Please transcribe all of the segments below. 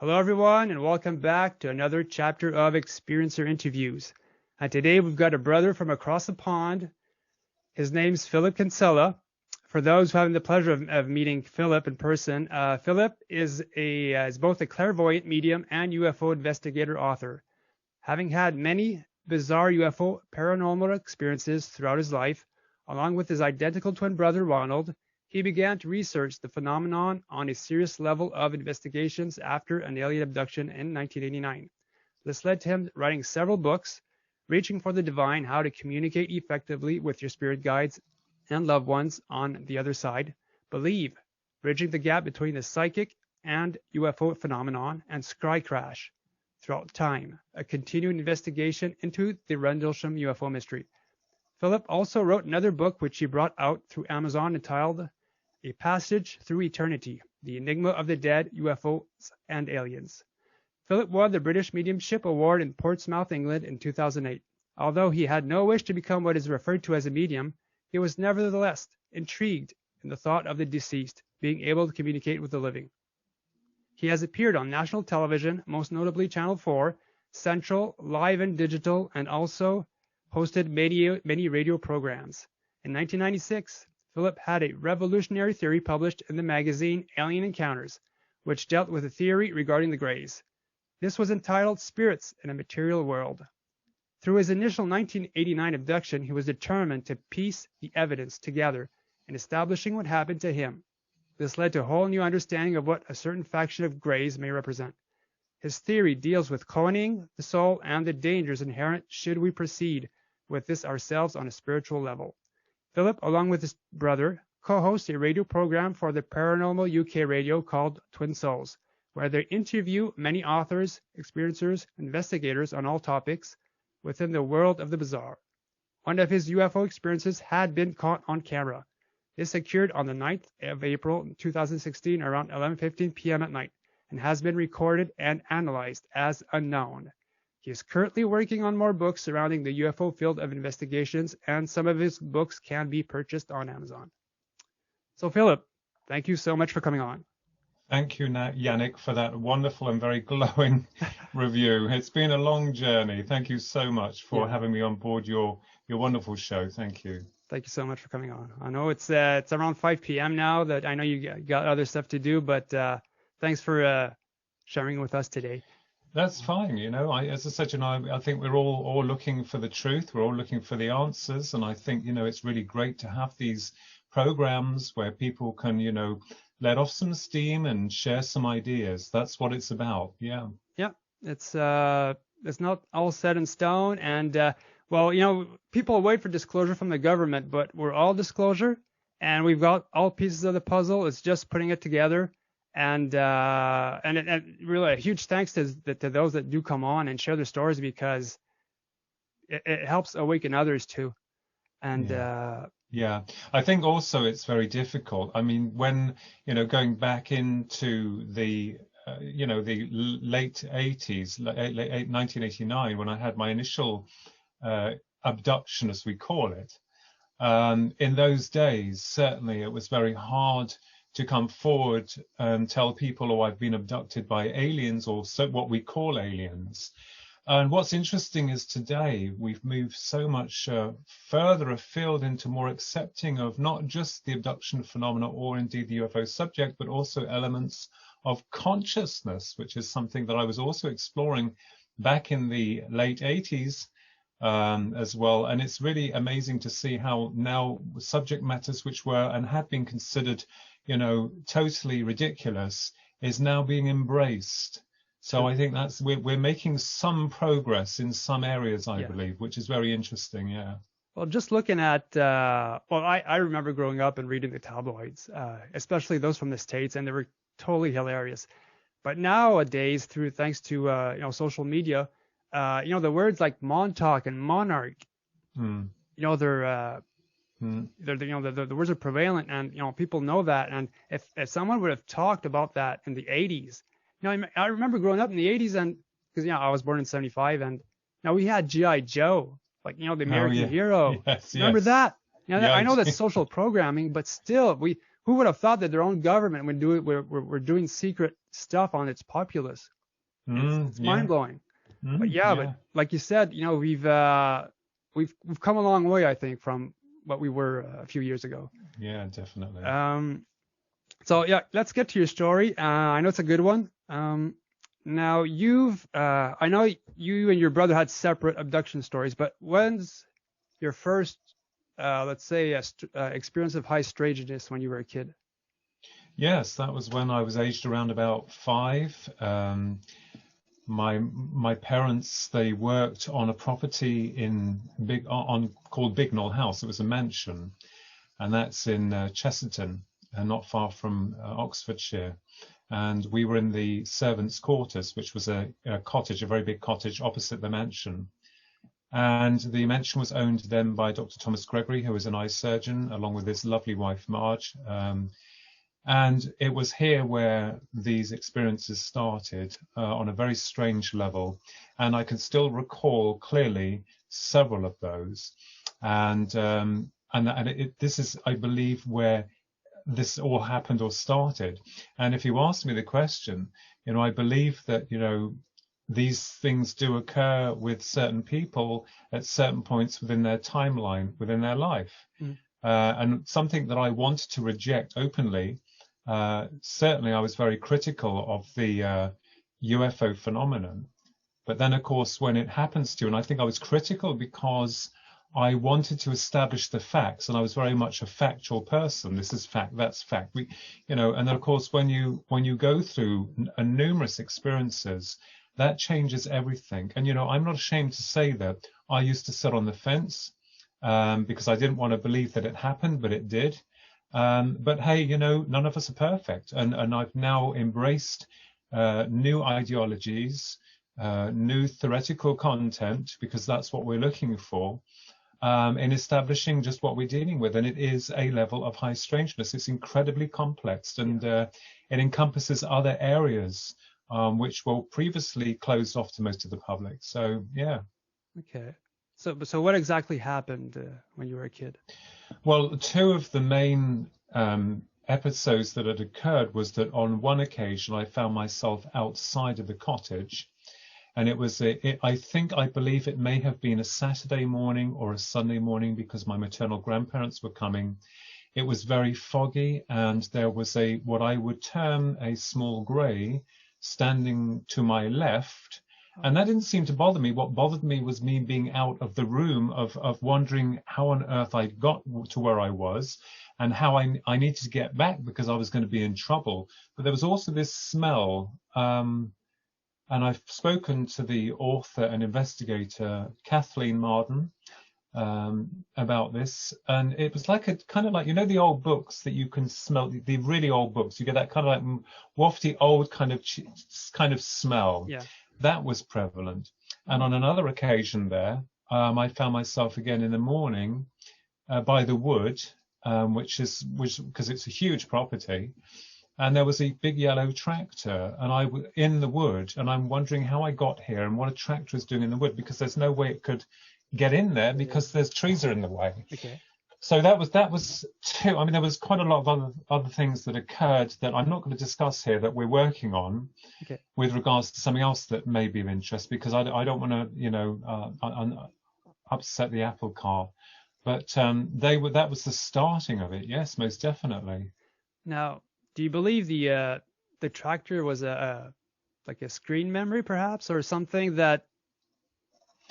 Hello, everyone, and welcome back to another chapter of Experiencer Interviews. And today we've got a brother from across the pond. His name's Philip Kinsella. For those who have the pleasure of meeting Philip in person, Philip is both a clairvoyant medium and UFO investigator author. Having had many bizarre UFO paranormal experiences throughout his life, along with his identical twin brother Ronald, he began to research the phenomenon on a serious level of investigations after an alien abduction in 1989. This led to him writing several books, Reaching for the Divine, How to Communicate Effectively with Your Spirit Guides and Loved Ones on the Other Side, Believe, Bridging the Gap Between the Psychic and UFO Phenomenon, and Sky Crash, Throughout Time, a continuing investigation into the Rendlesham UFO mystery. Philip also wrote another book which he brought out through Amazon entitled A Passage Through Eternity, The Enigma of the Dead, UFOs, and Aliens. Philip won the British Mediumship Award in Portsmouth, England in 2008. Although he had no wish to become what is referred to as a medium, he was nevertheless intrigued in the thought of the deceased being able to communicate with the living. He has appeared on national television, most notably Channel 4, Central, Live and Digital, and also hosted many radio programs. In 1996, Philip had a revolutionary theory published in the magazine Alien Encounters, which dealt with a theory regarding the Greys. This was entitled Spirits in a Material World. Through his initial 1989 abduction, he was determined to piece the evidence together in establishing what happened to him. This led to a whole new understanding of what a certain faction of Greys may represent. His theory deals with cloning the soul and the dangers inherent should we proceed with this ourselves on a spiritual level. Philip, along with his brother, co-hosts a radio program for the Paranormal UK radio called Twin Souls, where they interview many authors, experiencers, investigators on all topics within the world of the bizarre. One of his UFO experiences had been caught on camera. This occurred on the 9th of April 2016 around 11:15 p.m. at night and has been recorded and analyzed as unknown. He is currently working on more books surrounding the UFO field of investigations, and some of his books can be purchased on Amazon. So, Philip, thank you so much for coming on. Thank you, Yannick, for that wonderful and very glowing review. It's been a long journey. Thank you so much for having me on board your wonderful show. Thank you. Thank you so much for coming on. I know it's around 5 p.m. now. That I know you got other stuff to do, but thanks for sharing with us today. That's fine. As I said, I think we're all looking for the truth. We're all looking for the answers. And I think, it's really great to have these programs where people can, let off some steam and share some ideas. That's what it's about. Yeah. Yeah. It's not all set in stone. And, people wait for disclosure from the government, but we're all disclosure and we've got all pieces of the puzzle. It's just putting it together. And really a huge thanks to those that do come on and share their stories, because it helps awaken others too. And yeah, I think also it's very difficult. I mean, when going back into the the late 80s, late 1989, when I had my initial abduction, as we call it, in those days, certainly it was very hard to come forward and tell people, oh, I've been abducted by aliens, or what we call aliens. And what's interesting is today we've moved so much further afield into more accepting of not just the abduction phenomena or indeed the UFO subject, but also elements of consciousness, which is something that I was also exploring back in the late 80s as well. And it's really amazing to see how now subject matters which were and had been considered totally ridiculous is now being embraced. So I think we're making some progress in some areas, I believe, which is very interesting. Yeah. Well, just looking at, I remember growing up and reading the tabloids, especially those from the States, and they were totally hilarious. But nowadays, thanks to social media, the words like Montauk and Monarch, they're the words are prevalent, and people know that. And if someone would have talked about that in the 80s, I remember growing up in the 80s, and because I was born in 75, and we had G.I. Joe, like the American hero. Yes, remember that? I know that's social programming, but still, who would have thought that their own government would do it? We're doing secret stuff on its populace. It's mind blowing. But but like you said, we've come a long way, I think, from what we were a few years ago. Yeah, definitely. So let's get to your story. I know it's a good one. Now I know you and your brother had separate abduction stories, but when's your first, let's say, experience of high strangeness when you were a kid? Yes, that was when I was aged around about 5. My parents, they worked on a property called Bignell House. It was a mansion, and that's in Chesterton, not far from Oxfordshire. And we were in the servants' quarters, which was a cottage, a very big cottage opposite the mansion. And the mansion was owned then by Dr. Thomas Gregory, who was an eye surgeon, along with his lovely wife, Marge. And it was here where these experiences started on a very strange level. And I can still recall clearly several of those. And this is, I believe, where this all happened or started. And if you ask me the question, I believe that, these things do occur with certain people at certain points within their timeline, within their life. And something that I wanted to reject openly, certainly I was very critical of the UFO phenomenon. But then, of course, when it happens to you, and I think I was critical because I wanted to establish the facts, and I was very much a factual person. This is fact, that's fact. And then, of course, when you go through numerous experiences, that changes everything. And, I'm not ashamed to say that I used to sit on the fence because I didn't want to believe that it happened, but it did. But hey, none of us are perfect. And I've now embraced new ideologies, new theoretical content, because that's what we're looking for, in establishing just what we're dealing with. And it is a level of high strangeness. It's incredibly complex, and it encompasses other areas which were previously closed off to most of the public. So, yeah. Okay. So what exactly happened when you were a kid? Well, 2 of the main episodes that had occurred was that on one occasion I found myself outside of the cottage, and it was I believe it may have been a Saturday morning or a Sunday morning, because my maternal grandparents were coming. It was very foggy, and there was what I would term a small grey standing to my left. And that didn't seem to bother me. What bothered me was me being out of the room, of wondering how on earth I got to where I was, and how I needed to get back because I was going to be in trouble. But there was also this smell. And I've spoken to the author and investigator, Kathleen Marden, about this. And it was like kind of like, the old books that you can smell, the really old books. You get that kind of like wafty old kind of smell. Yeah. That was prevalent. And on another occasion there, I found myself again in the morning by the wood, which because it's a huge property, and there was a big yellow tractor, and I was in the wood, and I'm wondering how I got here and what a tractor is doing in the wood, because there's no way it could get in there because there's trees are in the way. Okay. So that was 2. I mean, there was quite a lot of other things that occurred that I'm not going to discuss here that we're working on, with regards to something else that may be of interest, because I don't want to, upset the apple cart. But that was the starting of it. Yes, most definitely. Now, do you believe the tractor was like a screen memory, perhaps, or something that?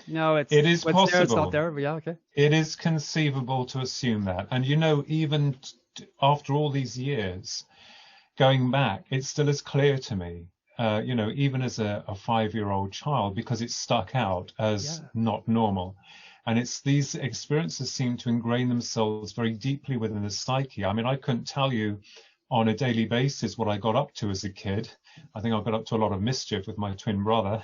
No, it is possible. There, it's not there, but yeah, okay. It is conceivable to assume that. And, even after all these years, going back, it still is clear to me, even as a 5-year-old child, because it stuck out as not normal. And it's these experiences seem to ingrain themselves very deeply within the psyche. I mean, I couldn't tell you on a daily basis what I got up to as a kid. I think I got up to a lot of mischief with my twin brother.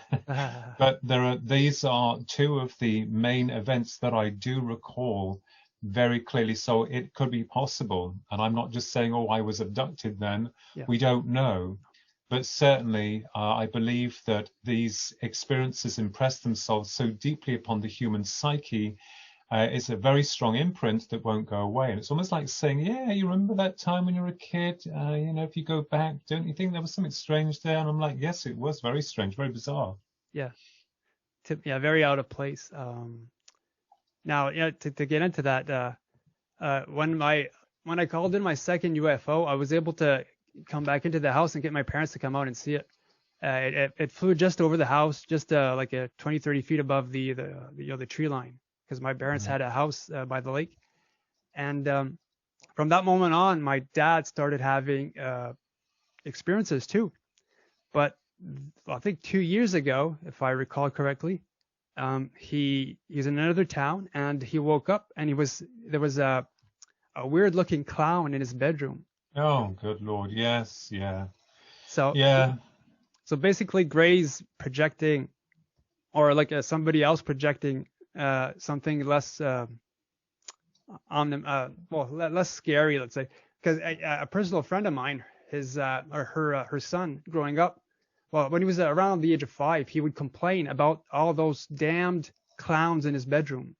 But these are 2 of the main events that I do recall very clearly. So it could be possible. And I'm not just saying, I was abducted then. Yeah. We don't know. But certainly, I believe that these experiences impress themselves so deeply upon the human psyche It's a very strong imprint that won't go away. And it's almost like saying, yeah, you remember that time when you were a kid? If you go back, don't you think there was something strange there? And I'm like, yes, it was very strange, very bizarre. Yeah. Very out of place. Now, to get into that, when I called in my second UFO, I was able to come back into the house and get my parents to come out and see it. It flew just over the house, just like 20, 30 feet above the tree line, because my parents had a house by the lake. And from that moment on, my dad started having experiences too. But I think 2 years ago, if I recall correctly, he's in another town, and he woke up and there was a weird looking clown in his bedroom. Oh, good Lord. Yes. Yeah. So yeah. So basically, Gray's projecting, or like somebody else projecting something less less scary, let's say. Because a personal friend of mine, her son, growing up, well, when he was around the age of 5, he would complain about all those damned clowns in his bedroom.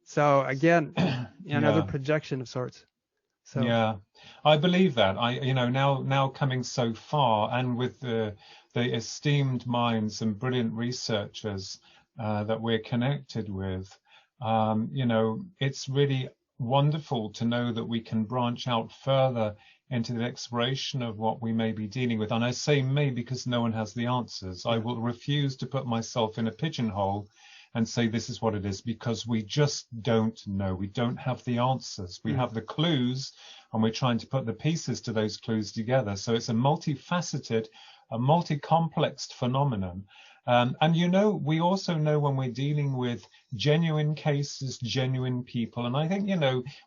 So again, another projection of sorts. So. Yeah, I believe that. Now coming so far, and with the esteemed minds and brilliant researchers that we're connected with, it's really wonderful to know that we can branch out further into the exploration of what we may be dealing with. And I say may because no one has the answers. I will refuse to put myself in a pigeonhole and say this is what it is, because we just don't know. We don't have the answers. We have the clues, and we're trying to put the pieces to those clues together. So it's a multifaceted, a multi-complex phenomenon. And we also know when we're dealing with genuine cases, genuine people. And I think,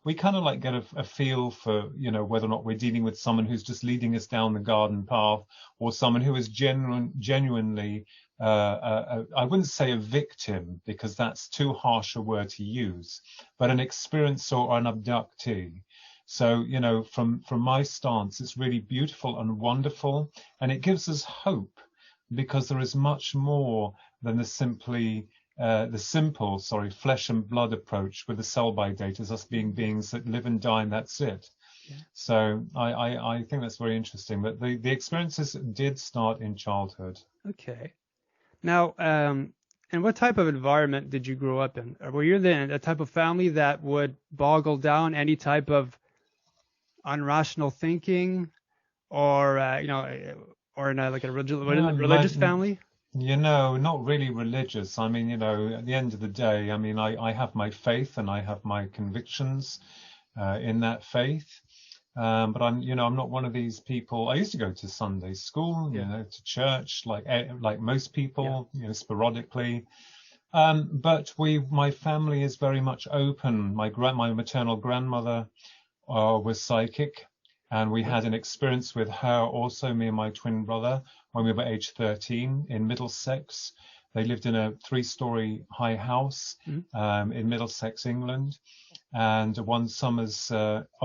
we kind of like get a feel for, whether or not we're dealing with someone who's just leading us down the garden path, or someone who is genuinely, I wouldn't say a victim, because that's too harsh a word to use, but an experiencer or an abductee. So, from my stance, it's really beautiful and wonderful, and it gives us hope, because there is much more than the simple flesh and blood approach with the sell-by date, as us being beings that live and die, and that's it. Yeah. So I think that's very interesting. But the experiences did start in childhood. Okay. Now, and what type of environment did you grow up in? Or were you in a type of family that would boggle down any type of unrational thinking, or or in a religious family? Not really religious. I mean, at the end of the day, I mean, I have my faith and I have my convictions in that faith. But I'm not one of these people. I used to go to Sunday school, to church, like most people, sporadically. But my family is very much open. My maternal grandmother was psychic. And we had an experience with her, also me and my twin brother, when we were age 13 in Middlesex. They lived in a 3-story high house in Middlesex, England. And one summer's,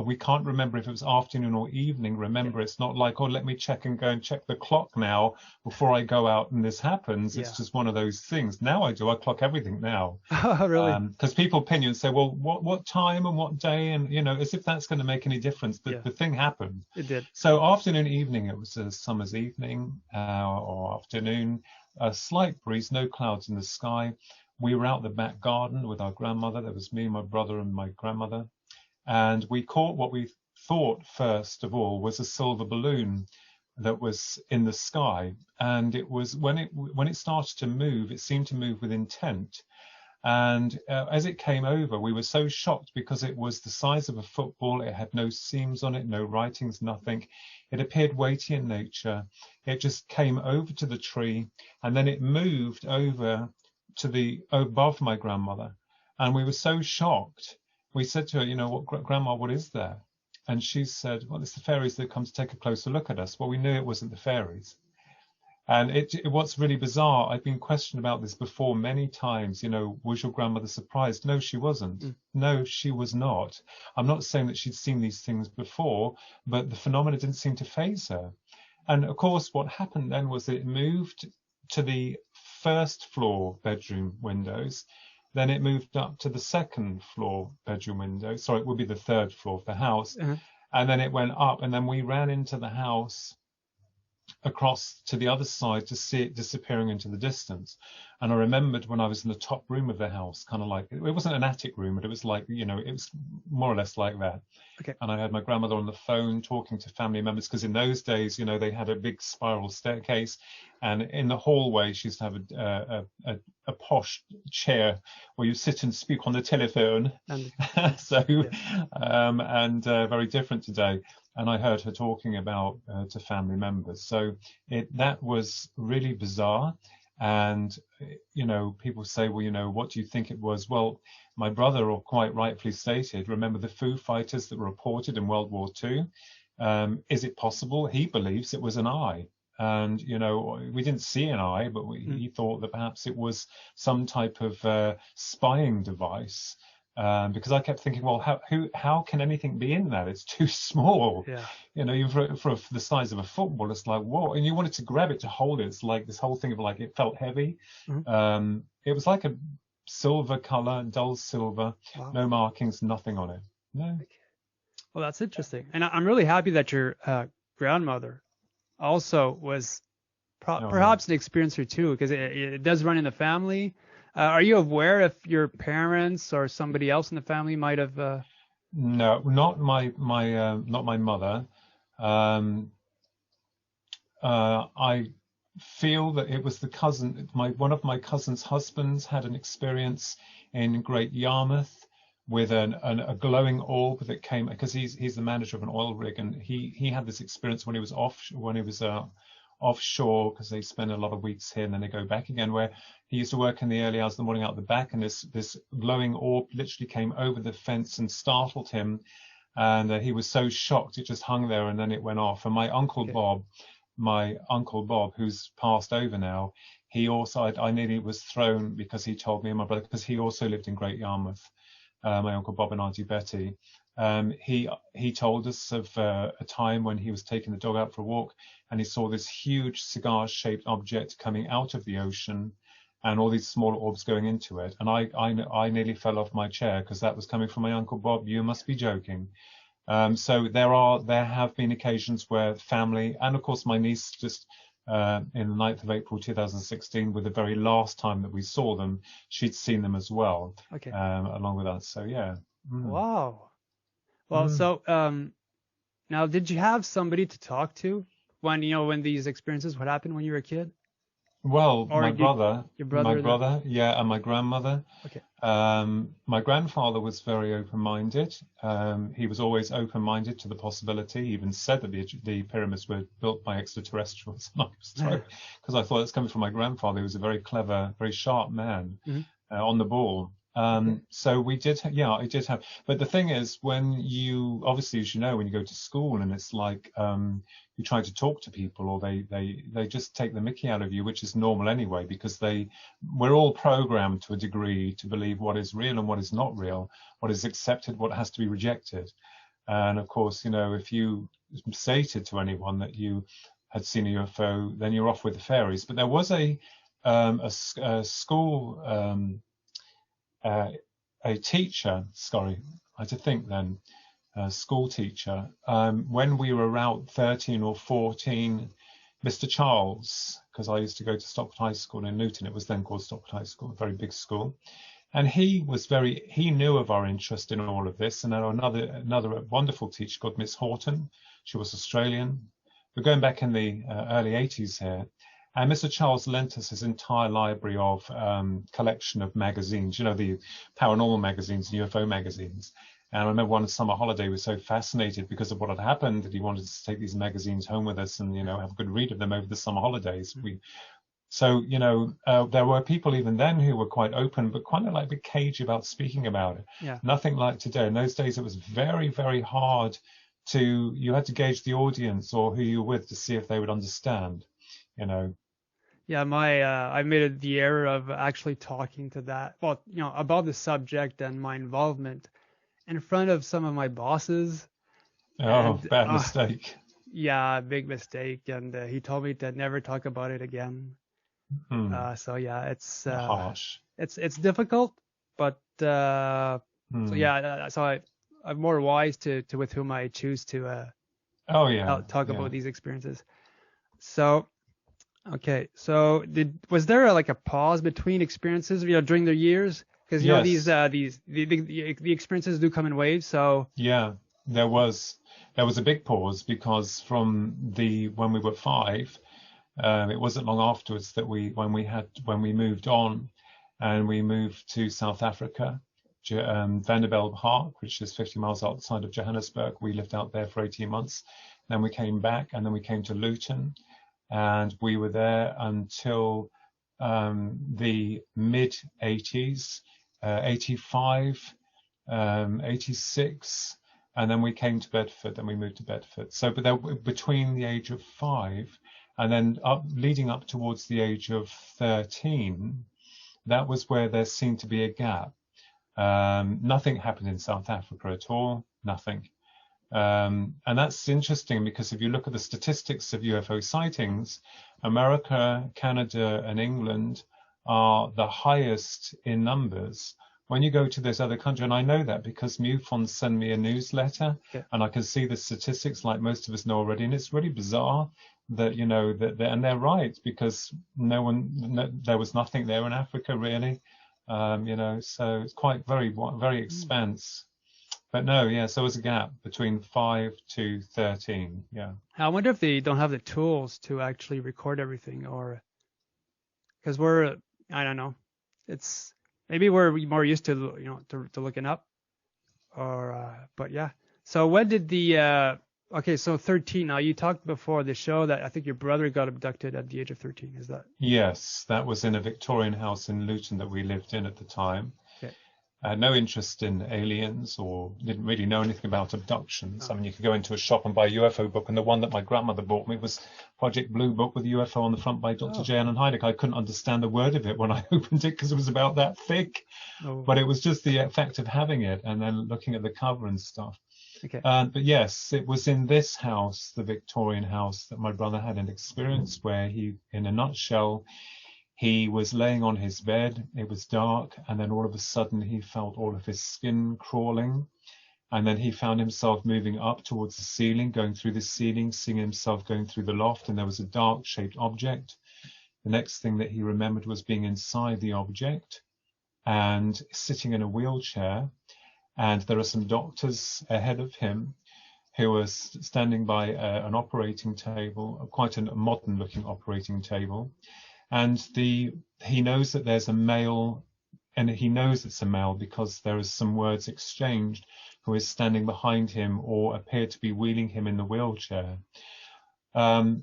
we can't remember if it was afternoon or evening. Remember, it's not like, let me check the clock now before I go out and this happens. It's just one of those things. Now I clock everything now. Oh, really? Because people pin you and say, well, what time and what day? And, as if that's going to make any difference. But the thing happened. It did. So afternoon, evening, it was a summer's evening or afternoon. A slight breeze, no clouds in the sky. We were out the back garden with our grandmother. There was me, my brother, and my grandmother. And we caught what we thought, first of all, was a silver balloon that was in the sky. And it was when it started to move, it seemed to move with intent. And as it came over, we were so shocked, because it was the size of a football. It had no seams on it, no writings, nothing. It appeared weighty in nature. It just came over to the tree, and then it moved over to above my grandmother. And we were so shocked. We said to her, Grandma, what is there? And she said, well, it's the fairies that come to take a closer look at us. Well, we knew it wasn't the fairies. And what's really bizarre, I've been questioned about this before many times, was your grandmother surprised? No, she wasn't. No, she was not. I'm not saying that she'd seen these things before, but the phenomena didn't seem to faze her. And of course, what happened then was that it moved to the first floor bedroom windows. Then it moved up to the second floor bedroom window. Sorry, it would be the third floor of the house. And then it went up, and then we ran into the house across to the other side to see it disappearing into the distance. And I remembered when I was in the top room of the house, kind of like, it wasn't an attic room, but it was like, it was more or less like that. Okay. And I had my grandmother on the phone talking to family members, because in those days, they had a big spiral staircase, and in the hallway she used to have a posh chair where you sit and speak on the telephone. So very different today. And I heard her talking about to family members. So that was really bizarre. And, people say, well, what do you think it was? Well, my brother, or quite rightfully stated, remember the Foo Fighters that were reported in World War II? Is it possible? He believes it was an eye. And, we didn't see an eye, but he thought that perhaps it was some type of spying device. Because I kept thinking, well, how can anything be in that? It's too small. Yeah. For the size of a football, it's like, whoa. And you wanted to grab it to hold it. It's like this whole thing of like, it felt heavy. It was like a silver color, dull silver, no markings, nothing on it. No. Well, that's interesting. And I'm really happy that your grandmother also was perhaps an experiencer too, because it does run in the family. Are you aware if your parents or somebody else in the family might have? No, not my mother. I feel that it was the cousin. One of my cousin's husbands had an experience in Great Yarmouth with a glowing orb that came, because he's the manager of an oil rig, and he had this experience when he was offshore, because they spend a lot of weeks here and then they go back again, where he used to work in the early hours of the morning out the back, and this glowing orb literally came over the fence and startled him, and he was so shocked it just hung there, and then it went off. And my uncle Bob, who's passed over now, he also, I nearly was thrown because he told me and my brother, because he also lived in Great Yarmouth, my Uncle Bob and Auntie Betty. He told us of a time when he was taking the dog out for a walk, and he saw this huge cigar-shaped object coming out of the ocean, and all these smaller orbs going into it. And I nearly fell off my chair, because that was coming from my Uncle Bob. You must be joking. So there have been occasions where family, and of course my niece just in the 9th of April 2016, with the very last time that we saw them, she'd seen them as well, along with us. So yeah. Wow. Well, so now, did you have somebody to talk to when these experiences would happen when you were a kid? Well, Or my brother, yeah, and my grandmother. Okay. My grandfather was very open-minded. He was always open-minded to the possibility. He even said that the pyramids were built by extraterrestrials. Because I thought it's coming from my grandfather. He was a very clever, very sharp man, on the ball. So we did, I did have. But the thing is, when you, obviously, as you know, when you go to school and it's like you try to talk to people, or they just take the mickey out of you, which is normal anyway, because we're all programmed to a degree to believe what is real and what is not real, what is accepted, what has to be rejected. And of course, if you stated to anyone that you had seen a UFO, then you're off with the fairies. But there was a school. A teacher, school teacher, when we were around 13 or 14, Mr. Charles, because I used to go to Stockport High School in Luton, it was then called Stockport High School, a very big school, and he knew of our interest in all of this. And then another wonderful teacher called Miss Horton, she was Australian. We're going back in the early 80s here. And Mr. Charles lent us his entire library of collection of magazines, the paranormal magazines, UFO magazines. And I remember one summer holiday, we were so fascinated because of what had happened that he wanted us to take these magazines home with us and, have a good read of them over the summer holidays. There were people even then who were quite open, but quite like a bit cagey about speaking about it. Yeah. Nothing like today. In those days, it was very, very hard you had to gauge the audience or who you were with to see if they would understand, Yeah, I made the error of actually talking to that, about the subject and my involvement in front of some of my bosses. Bad mistake. Yeah, big mistake. And he told me to never talk about it again. So yeah, it's harsh. It's difficult, but so yeah, so I'm more wise to with whom I choose to talk about these experiences. So okay, so was there like a pause between experiences, during the years? Because the experiences do come in waves. So yeah, there was a big pause because from when we were 5, it wasn't long afterwards that when we moved on, and we moved to South Africa, Vanderbijl Park, which is 50 miles outside of Johannesburg. We lived out there for 18 months. Then we came back, and then we came to Luton, and we were there until the mid 80s, 85, 86, and then we came to Bedford, and we moved to Bedford. So, but there, between the age of 5 and then leading up towards the age of 13, that was where there seemed to be a gap. Nothing happened in South Africa at all, nothing. And that's interesting because if you look at the statistics of UFO sightings, America, Canada, and England are the highest in numbers. When you go to this other country, and I know that because MUFON send me a newsletter, and I can see the statistics like most of us know already, and it's really bizarre that, and they're right, because there was nothing there in Africa really, so it's quite very expanse. But no, so there was a gap between 5 to 13, I wonder if they don't have the tools to actually record everything, or because I don't know, it's maybe we're more used to to looking up, or but yeah. So when did okay, so 13. Now you talked before the show that I think your brother got abducted at the age of 13. Is that? Yes, that was in a Victorian house in Luton that we lived in at the time. Okay. I had no interest in aliens, or didn't really know anything about abductions. I mean, you could go into a shop and buy a UFO book, and the one that my grandmother bought me was Project Blue Book with a UFO on the front by Dr. J. Allen Hynek. I couldn't understand a word of it when I opened it because it was about that thick. But it was just the effect of having it and then looking at the cover and stuff. Okay. But yes, it was in this house, the Victorian house, that my brother had an experience where he, in a nutshell, he was laying on his bed, it was dark, and then all of a sudden he felt all of his skin crawling, and then he found himself moving up towards the ceiling, going through the ceiling, seeing himself going through the loft, and there was a dark-shaped object. The next thing that he remembered was being inside the object and sitting in a wheelchair, and there are some doctors ahead of him who were standing by an operating table, quite a modern-looking operating table. And he knows that there's a male, and he knows it's a male because there is some words exchanged, who is standing behind him or appeared to be wheeling him in the wheelchair. And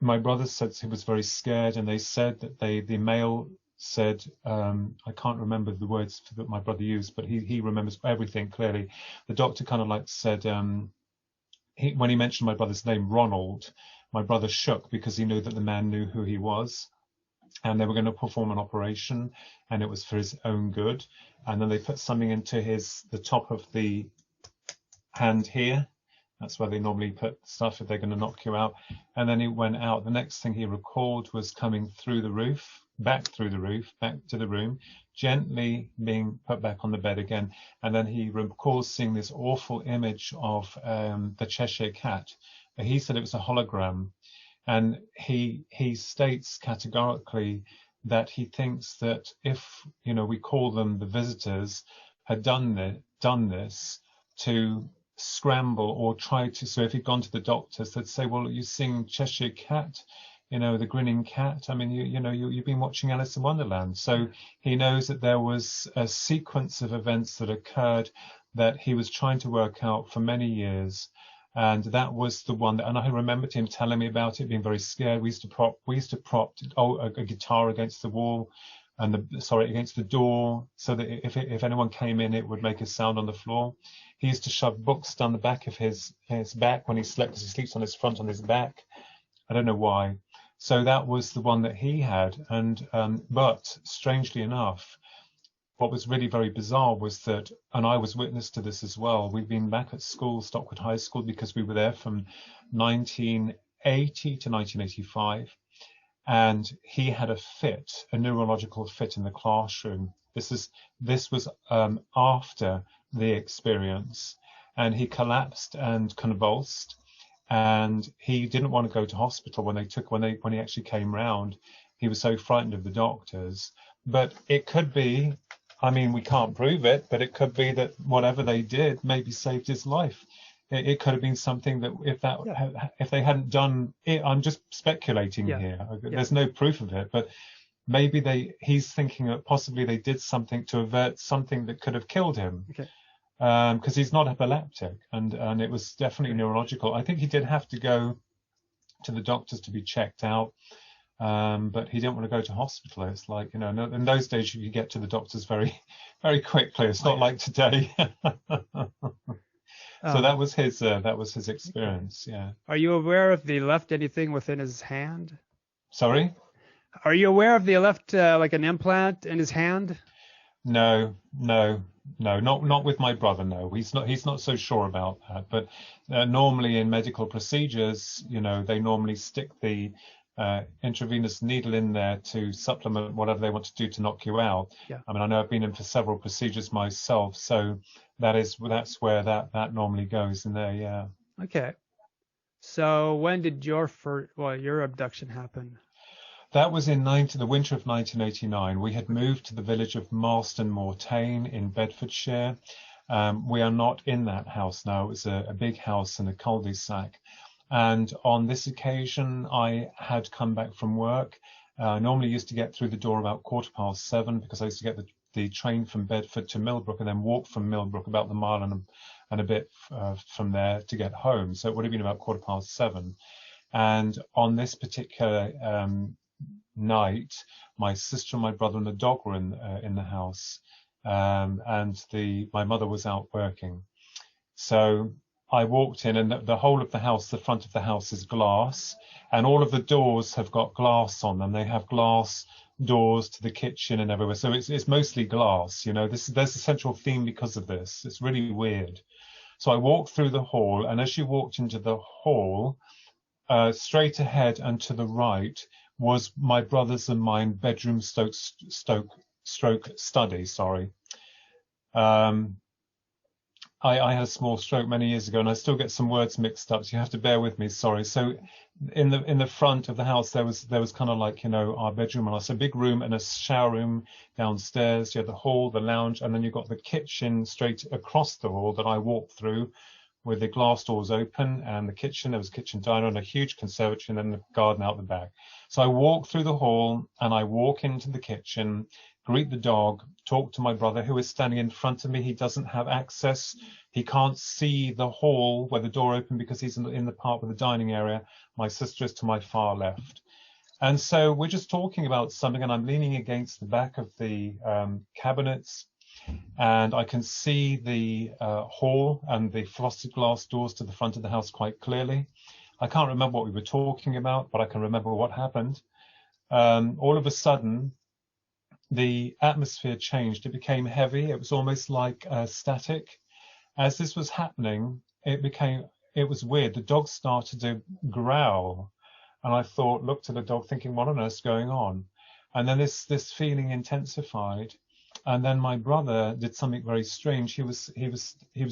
my brother said he was very scared, and they said that the male said, I can't remember the words that my brother used, but he remembers everything clearly. The doctor kind of like said, when he mentioned my brother's name, Ronald, my brother shook because he knew that the man knew who he was, and they were going to perform an operation, and it was for his own good. And then they put something into the top of the hand here. That's where they normally put stuff if they're going to knock you out. And then he went out. The next thing he recalled was coming through the roof, back through the roof, back to the room, gently being put back on the bed again. And then he recalls seeing this awful image of the Cheshire Cat. He said it was a hologram, and he states categorically that he thinks that if we call them the visitors had done this to scramble or try to. So if he'd gone to the doctors, they'd say, "Well, you're seeing Cheshire Cat, the grinning cat. I mean, you've been watching Alice in Wonderland." So he knows that there was a sequence of events that occurred that he was trying to work out for many years. And that was the one and I remembered him telling me about it, being very scared. We used to prop a guitar against the wall against the door, so that if anyone came in, it would make a sound on the floor. He used to shove books down the back of his back when he slept, because he sleeps on his front, on his back. I don't know why. So that was the one that he had. And, but strangely enough, what was really very bizarre was that, and I was witness to this as well, we've been back at school, Stockwood High School, because we were there from 1980 to 1985. And he had a neurological fit in the classroom. This was after the experience, and he collapsed and convulsed, and he didn't want to go to hospital when he actually came round. He was so frightened of the doctors. But it could be, I mean, we can't prove it, but it could be that whatever they did maybe saved his life. It could have been something that if they hadn't done it, I'm just speculating here. There's no proof of it, but maybe he's thinking that possibly they did something to avert something that could have killed him. Okay. Because he's not epileptic, and it was definitely neurological. I think he did have to go to the doctors to be checked out, but he didn't want to go to hospital. It's like, in those days you could get to the doctors very, very quickly. It's not like today. So that was his experience. Yeah. Are you aware if they left anything within his hand? Sorry? Are you aware if they left like an implant in his hand? No, not with my brother. No, he's not so sure about that. But normally in medical procedures, they normally stick the intravenous needle in there to supplement whatever they want to do to knock you out. Yeah. I mean, I know I've been in for several procedures myself, so that's where that normally goes in there. Yeah. Okay. So when did your abduction happen? That was in the winter of 1989. We had moved to the village of Marston Mortain in Bedfordshire. We are not in that house now. It was a big house in a cul-de-sac. And on this occasion, I had come back from work. I normally used to get through the door about 7:15 because I used to get the train from Bedford to Millbrook and then walk from Millbrook about the mile and a bit from there to get home. So it would have been about 7:15. And on this particular night, my sister and my brother and the dog were in the house, and my mother was out working. So I walked in, and the whole of the house, the front of the house is glass, and all of the doors have got glass on them. They have glass doors to the kitchen and everywhere. So it's mostly glass. There's a central theme because of this. It's really weird. So I walked through the hall, and as you walked into the hall, straight ahead and to the right was my brother's and mine bedroom stroke study. Sorry. I had a small stroke many years ago, and I still get some words mixed up, so you have to bear with me. Sorry. So in the front of the house, there was kind of like, our bedroom, and a big room and a shower room downstairs. You had the hall, the lounge, and then you've got the kitchen straight across the hall that I walked through with the glass doors open, and the kitchen. There was a kitchen diner and a huge conservatory, and then the garden out the back. So I walk through the hall, and I walk into the kitchen, greet the dog, talk to my brother who is standing in front of me. He doesn't have access. He can't see the hall where the door opened because he's in the part with the dining area. My sister is to my far left. And so we're just talking about something, and I'm leaning against the back of the cabinets, and I can see the hall and the frosted glass doors to the front of the house quite clearly. I can't remember what we were talking about, but I can remember what happened. All of a sudden, the atmosphere changed. It became heavy. It was almost like static. As this was happening, it was weird. The dog started to growl, and I looked at the dog thinking, what on earth's going on? And then this feeling intensified. And then my brother did something very strange. He was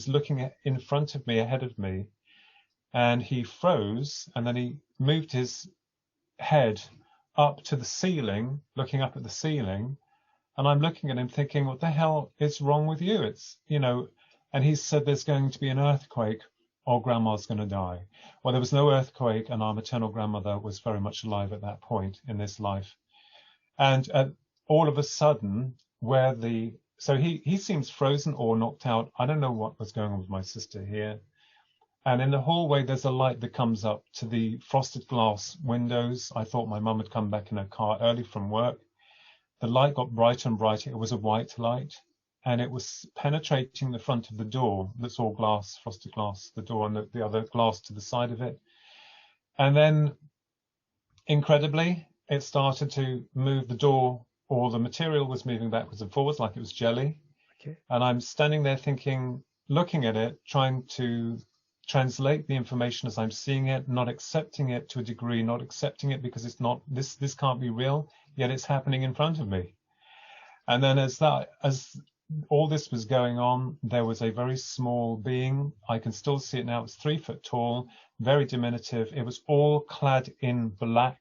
looking in front of me, ahead of me, and he froze, and then he moved his head up to the ceiling, looking up at the ceiling. And I'm looking at him thinking, what the hell is wrong with you? It's, and he said, there's going to be an earthquake or grandma's going to die. Well, there was no earthquake, and our maternal grandmother was very much alive at that point in this life. And all of a sudden, so he seems frozen or knocked out. I don't know what was going on with my sister here. And in the hallway, there's a light that comes up to the frosted glass windows. I thought my mum had come back in her car early from work. The light got brighter and brighter. It was a white light, and it was penetrating the front of the door. That's all glass, frosted glass, the door, and the other glass to the side of it. And then, incredibly, it started to move the door, or the material was moving backwards and forwards like it was jelly. Okay. And I'm standing there thinking, looking at it, trying to translate the information as I'm seeing it, not accepting it to a degree, not accepting it because it's not, this can't be real, yet it's happening in front of me. And then as all this was going on, there was a very small being. I can still see it now. It's 3 foot tall, very diminutive. It was all clad in black.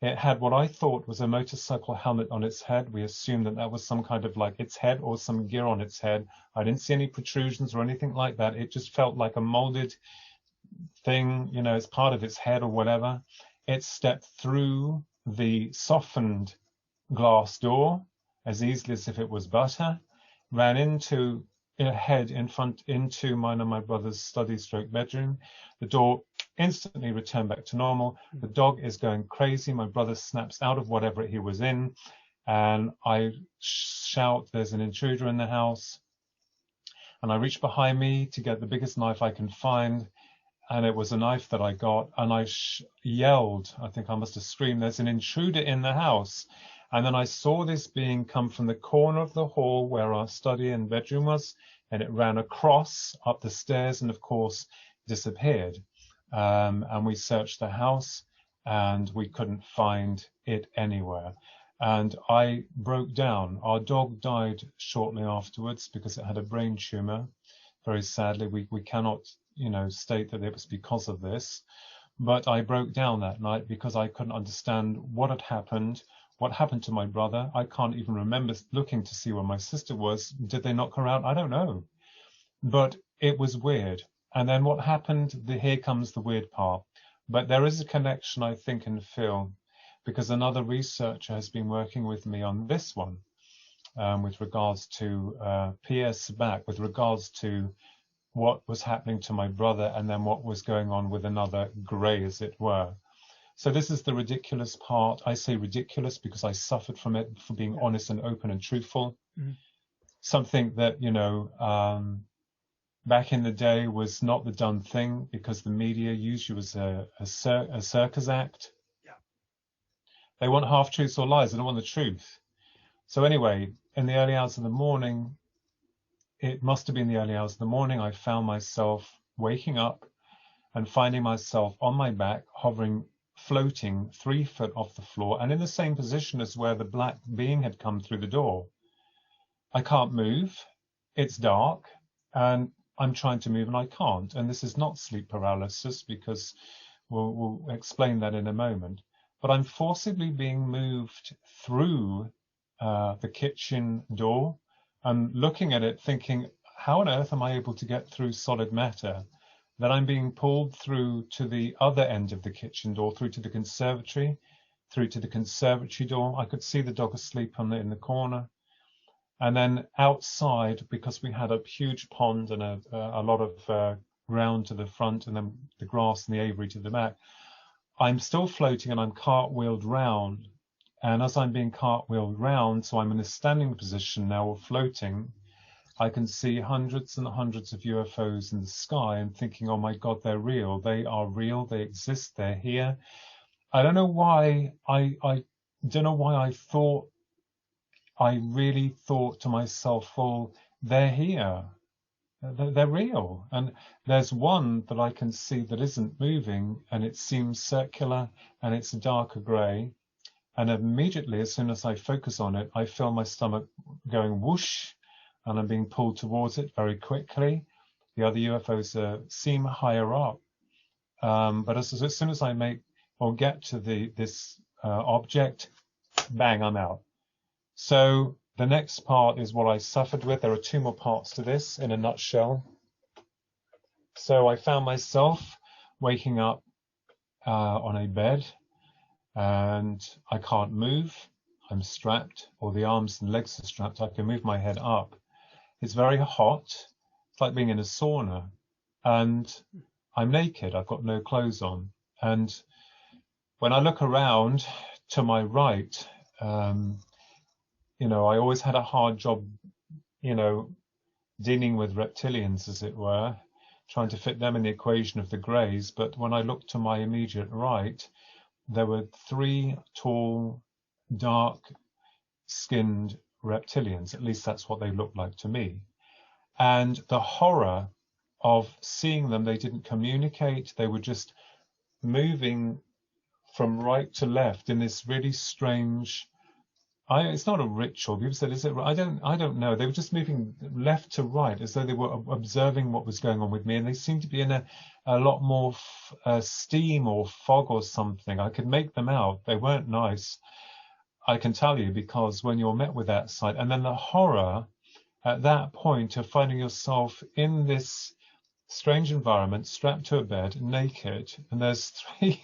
It had what I thought was a motorcycle helmet on its head. We assumed that that was some kind of like its head or some gear on its head. I didn't see any protrusions or anything like that. It just felt like a molded thing, you know, as part of its head or whatever. It stepped through the softened glass door as easily as if it was butter, ran into head in front into mine and my brother's study stroke bedroom. The door instantly returned back to normal. The dog is going crazy. My brother snaps out of whatever he was in, and I shout, "There's an intruder in the house." And I reach behind me to get the biggest knife I can find, and it was a knife that I got, and I yelled, I think I must have screamed, "There's an intruder in the house." And then I saw this being come from the corner of the hall where our study and bedroom was, and it ran across up the stairs and, of course, disappeared. And we searched the house, and we couldn't find it anywhere. And I broke down. Our dog died shortly afterwards because it had a brain tumor. Very sadly, we cannot, you know, state that it was because of this. But I broke down that night because I couldn't understand what had happened. What happened to my brother? I can't even remember looking to see where my sister was. Did they knock her out? I don't know. But it was weird. And then what happened? Here comes the weird part. But there is a connection, I think, in Phil, because another researcher has been working with me on this one, with regards to PS back, with regards to what was happening to my brother and then what was going on with another grey, as it were. So this is the ridiculous part. I say ridiculous because I suffered from it, for being honest and open and truthful. Mm-hmm. Something that, you know, back in the day was not the done thing because the media used you as a circus act. Yeah. They want half-truths or lies. They don't want the truth. So anyway, in the early hours of the morning, it must have been the early hours of the morning, I found myself waking up and finding myself on my back, hovering, floating 3 foot off the floor and in the same position as where the black being had come through the door. I can't move. It's dark and I'm trying to move and I can't. And this is not sleep paralysis because we'll explain that in a moment. But I'm forcibly being moved through the kitchen door and looking at it thinking, how on earth am I able to get through solid matter? Then I'm being pulled through to the other end of the kitchen door, through to the conservatory door. I could see the dog asleep in the corner. And then outside, because we had a huge pond and a lot of ground to the front and then the grass and the aviary to the back, I'm still floating and I'm cartwheeled round. And as I'm being cartwheeled round, so I'm in a standing position now or floating, I can see hundreds and hundreds of UFOs in the sky and thinking, oh my God, they're real. They are real. They exist. They're here. I don't know why. I don't know why I really thought to myself, well, they're here. They're real. And there's one that I can see that isn't moving and it seems circular and it's a darker grey. And immediately, as soon as I focus on it, I feel my stomach going whoosh. And I'm being pulled towards it very quickly. The other UFOs seem higher up. But as soon as I get to this object, bang, I'm out. So the next part is what I suffered with. There are 2 more parts to this in a nutshell. So I found myself waking up on a bed and I can't move. I'm strapped, or the arms and legs are strapped. I can move my head up. It's very hot. It's like being in a sauna. And I'm naked. I've got no clothes on. And when I look around to my right, you know, I always had a hard job, you know, dealing with reptilians, as it were, trying to fit them in the equation of the greys. But when I looked to my immediate right, there were 3 tall, dark-skinned reptilians. At least that's what they looked like to me. And the horror of seeing them, they didn't communicate. They were just moving from right to left in this really strange It's not a ritual. People said, is it? I don't know. They were just moving left to right as though they were observing what was going on with me, and they seemed to be in a lot more steam or fog or something. I could make them out. They weren't nice, I can tell you, because when you're met with that sight, and then the horror at that point of finding yourself in this strange environment, strapped to a bed, naked, and there's 3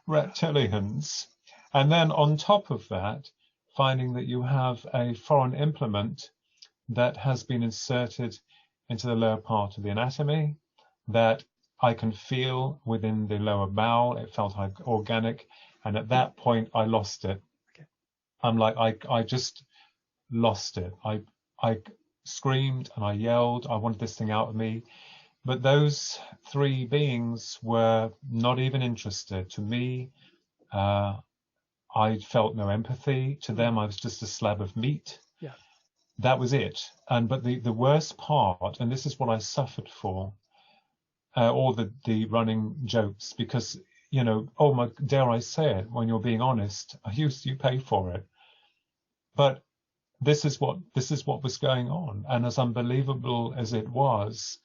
reptilians, and then on top of that, finding that you have a foreign implement that has been inserted into the lower part of the anatomy that I can feel within the lower bowel. It felt like organic. And at that point, I lost it. Okay. I'm like, I just lost it. I screamed and I yelled. I wanted this thing out of me. But those 3 beings were not even interested. To me, I felt no empathy. To them, I was just a slab of meat. Yeah. That was it. But the worst part, and this is what I suffered for, all the running jokes, because, you know, dare I say it, when you're being honest, you pay for it. But this is what was going on. And as unbelievable as it was,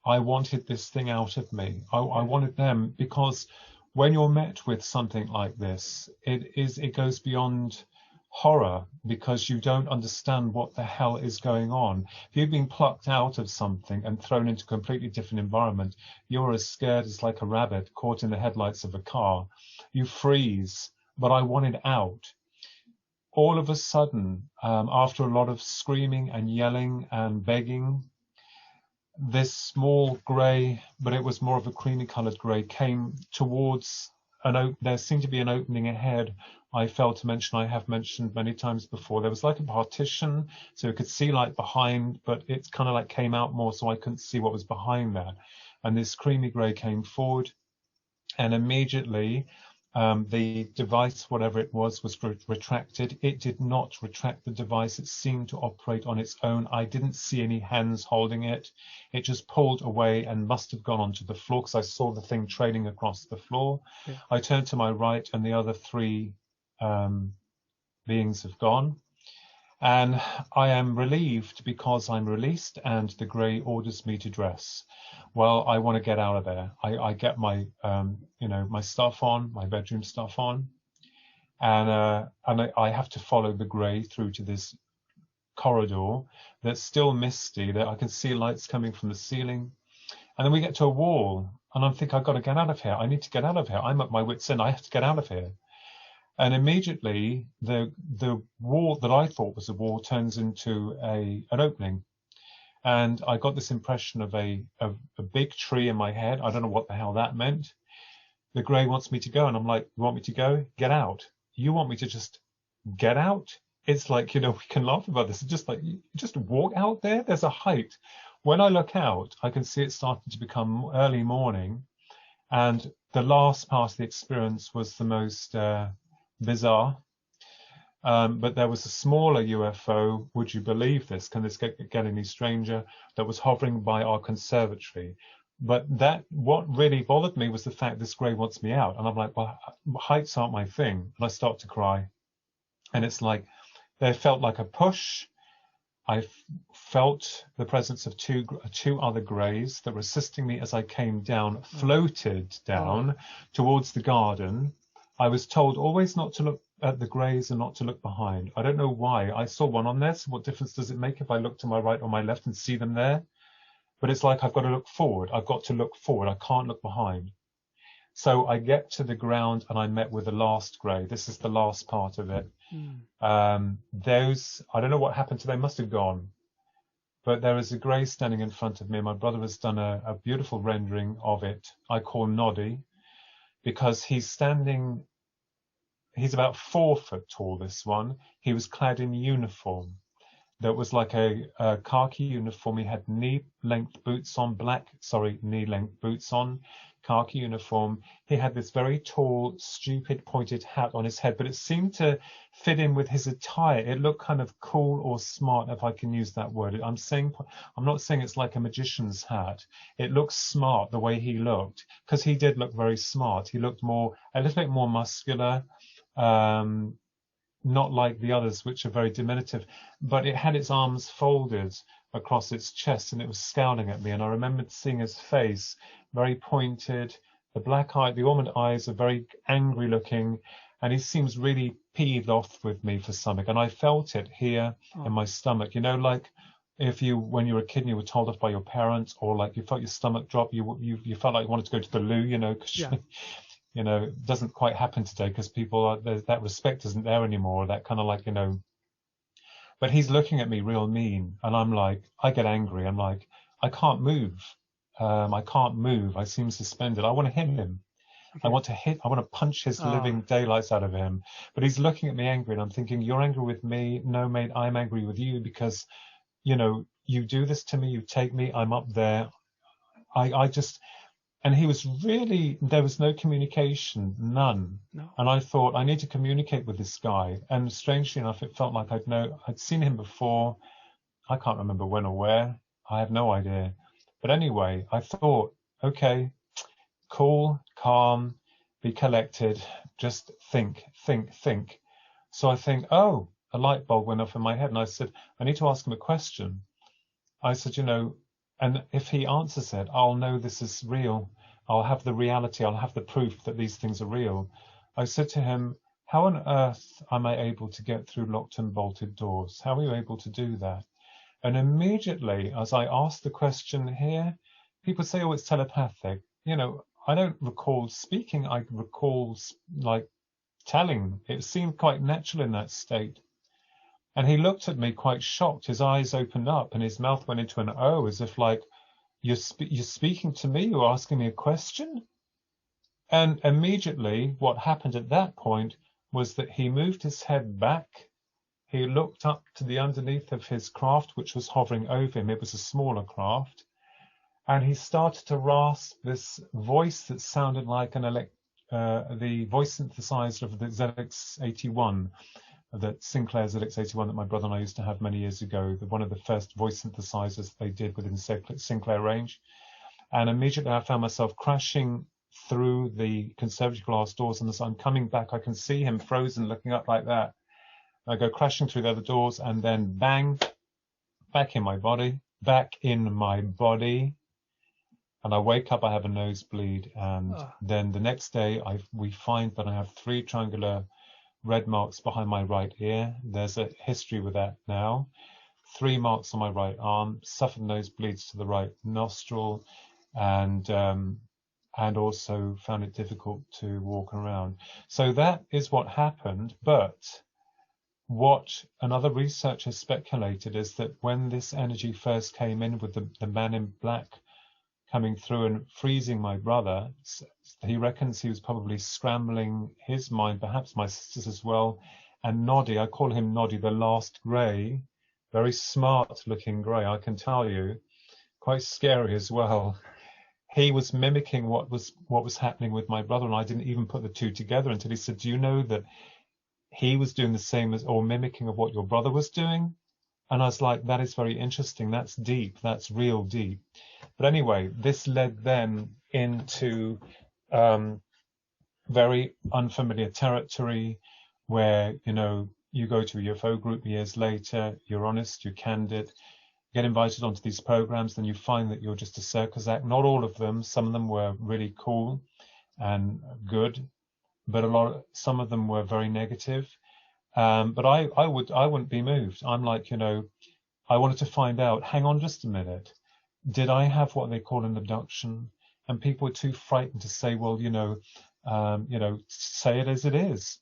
I wanted this thing out of me. I wanted them, because when you're met with something like this, it goes beyond horror, because you don't understand what the hell is going on. If you've been plucked out of something and thrown into a completely different environment, you're as scared as like a rabbit caught in the headlights of a car. You freeze. But I wanted out. All of a sudden, after a lot of screaming and yelling and begging, this small grey, but it was more of a creamy coloured grey, came towards there seemed to be an opening ahead. I failed to mention, I have mentioned many times before, there was like a partition, so you could see like behind, but it kind of like came out more, so I couldn't see what was behind that. And this creamy grey came forward, and immediately the device, whatever it was retracted. It did not retract the device. It seemed to operate on its own. I didn't see any hands holding it. It just pulled away and must have gone onto the floor, because I saw the thing trailing across the floor. Yeah. I turned to my right, and the other 3 beings have gone. And I am relieved, because I'm released and the grey orders me to dress. Well, I want to get out of there. I get my, my stuff on, my bedroom stuff on, and I have to follow the grey through to this corridor that's still misty, that I can see lights coming from the ceiling. And then we get to a wall, and I think, I've got to get out of here. I need to get out of here. I'm at my wit's end. I have to get out of here. And immediately the wall that I thought was a wall turns into an opening. And I got this impression of a big tree in my head. I don't know what the hell that meant. The grey wants me to go. And I'm like, you want me to go? Get out. You want me to just get out? It's like, we can laugh about this. It's just like, you just walk out there. There's a height. When I look out, I can see it starting to become early morning. And the last part of the experience was the most bizarre, but there was a smaller UFO. Would you believe this? Can this get any stranger? That was hovering by our conservatory. But what really bothered me was the fact this grey wants me out, and I'm like, well, heights aren't my thing, and I start to cry. And it's like there felt like a push. I felt the presence of two other greys that were assisting me as I came down, floated down towards the garden. I was told always not to look at the greys and not to look behind. I don't know why. I saw one on there, so what difference does it make if I look to my right or my left and see them there? But it's like I've got to look forward. I've got to look forward. I can't look behind. So I get to the ground and I'm met with the last grey. This is the last part of it. I don't know what happened to them. They must have gone. But there is a grey standing in front of me. My brother has done a beautiful rendering of it. I call Noddy, because he's standing, he's about 4 foot tall, this one. He was clad in uniform. That was like a khaki uniform. He had knee-length boots on, knee-length boots on, khaki uniform. He had this very tall, stupid, pointed hat on his head, but it seemed to fit in with his attire. It looked kind of cool or smart, if I can use that word. I'm not saying it's like a magician's hat. It looks smart the way he looked, because he did look very smart. He looked a little bit more muscular, not like the others, which are very diminutive, but it had its arms folded across its chest, and it was scowling at me. And I remembered seeing his face, very pointed, the black eye, the almond eyes are very angry looking, and he seems really peeved off with me for something. And I felt it here in my stomach, like if when you were a kid and you were told off by your parents, or like you felt your stomach drop, you felt like you wanted to go to the loo, because it doesn't quite happen today because people that respect isn't there anymore. That kind of like, but he's looking at me real mean, and I'm like, I get angry. I'm like, I can't move. I can't move. I seem suspended. I want to hit him. I want to punch his living daylights out of him. But he's looking at me angry, and I'm thinking, you're angry with me? No, mate, I'm angry with you because, you do this to me, you take me, I'm up there. And he was really, there was no communication, none. No. And I thought, I need to communicate with this guy. And strangely enough, it felt like I'd seen him before. I can't remember when or where. I have no idea. But anyway, I thought, okay, cool, calm, be collected, just think. So I think, a light bulb went off in my head, and I said, I need to ask him a question. I said, and if he answers it, I'll know this is real. I'll have the reality. I'll have the proof that these things are real. I said to him, how on earth am I able to get through locked and bolted doors? How are you able to do that? And immediately, as I asked the question here, people say, it's telepathic. I don't recall speaking. I recall like telling. It seemed quite natural in that state. And he looked at me quite shocked. His eyes opened up and his mouth went into an O, as if like, you're speaking to me, you're asking me a question? And immediately what happened at that point was that he moved his head back. He looked up to the underneath of his craft, which was hovering over him. It was a smaller craft. And he started to rasp this voice that sounded like the voice synthesizer of the ZX81. That Sinclair ZX81 that my brother and I used to have many years ago, one of the first voice synthesizers they did within Sinclair range. And immediately I found myself crashing through the conservatory glass doors, and as I'm coming back, I can see him frozen looking up like that. I go crashing through the other doors, and then bang, back in my body. And I wake up, I have a nosebleed, and then the next day we find that I have 3 triangular red marks behind my right ear. There's a history with that now. 3 marks on my right arm, suffered nosebleeds to the right nostril, and also found it difficult to walk around. So that is what happened. But what another researcher speculated is that when this energy first came in with the man in black coming through and freezing my brother, he reckons he was probably scrambling his mind, perhaps my sisters as well. And Noddy, I call him Noddy, the last grey, very smart looking grey, I can tell you, quite scary as well. He was mimicking what was happening with my brother, and I didn't even put the two together until he said, do you know that he was doing the same or mimicking of what your brother was doing? And I was like, that is very interesting. That's deep. That's real deep. But anyway, this led then into very unfamiliar territory where, you go to a UFO group years later, you're honest, you're candid, get invited onto these programs, then you find that you're just a circus act. Not all of them. Some of them were really cool and good, but some of them were very negative. But I wouldn't be moved. I'm like, I wanted to find out, hang on just a minute. Did I have what they call an abduction? And people were too frightened to say, well, say it as it is.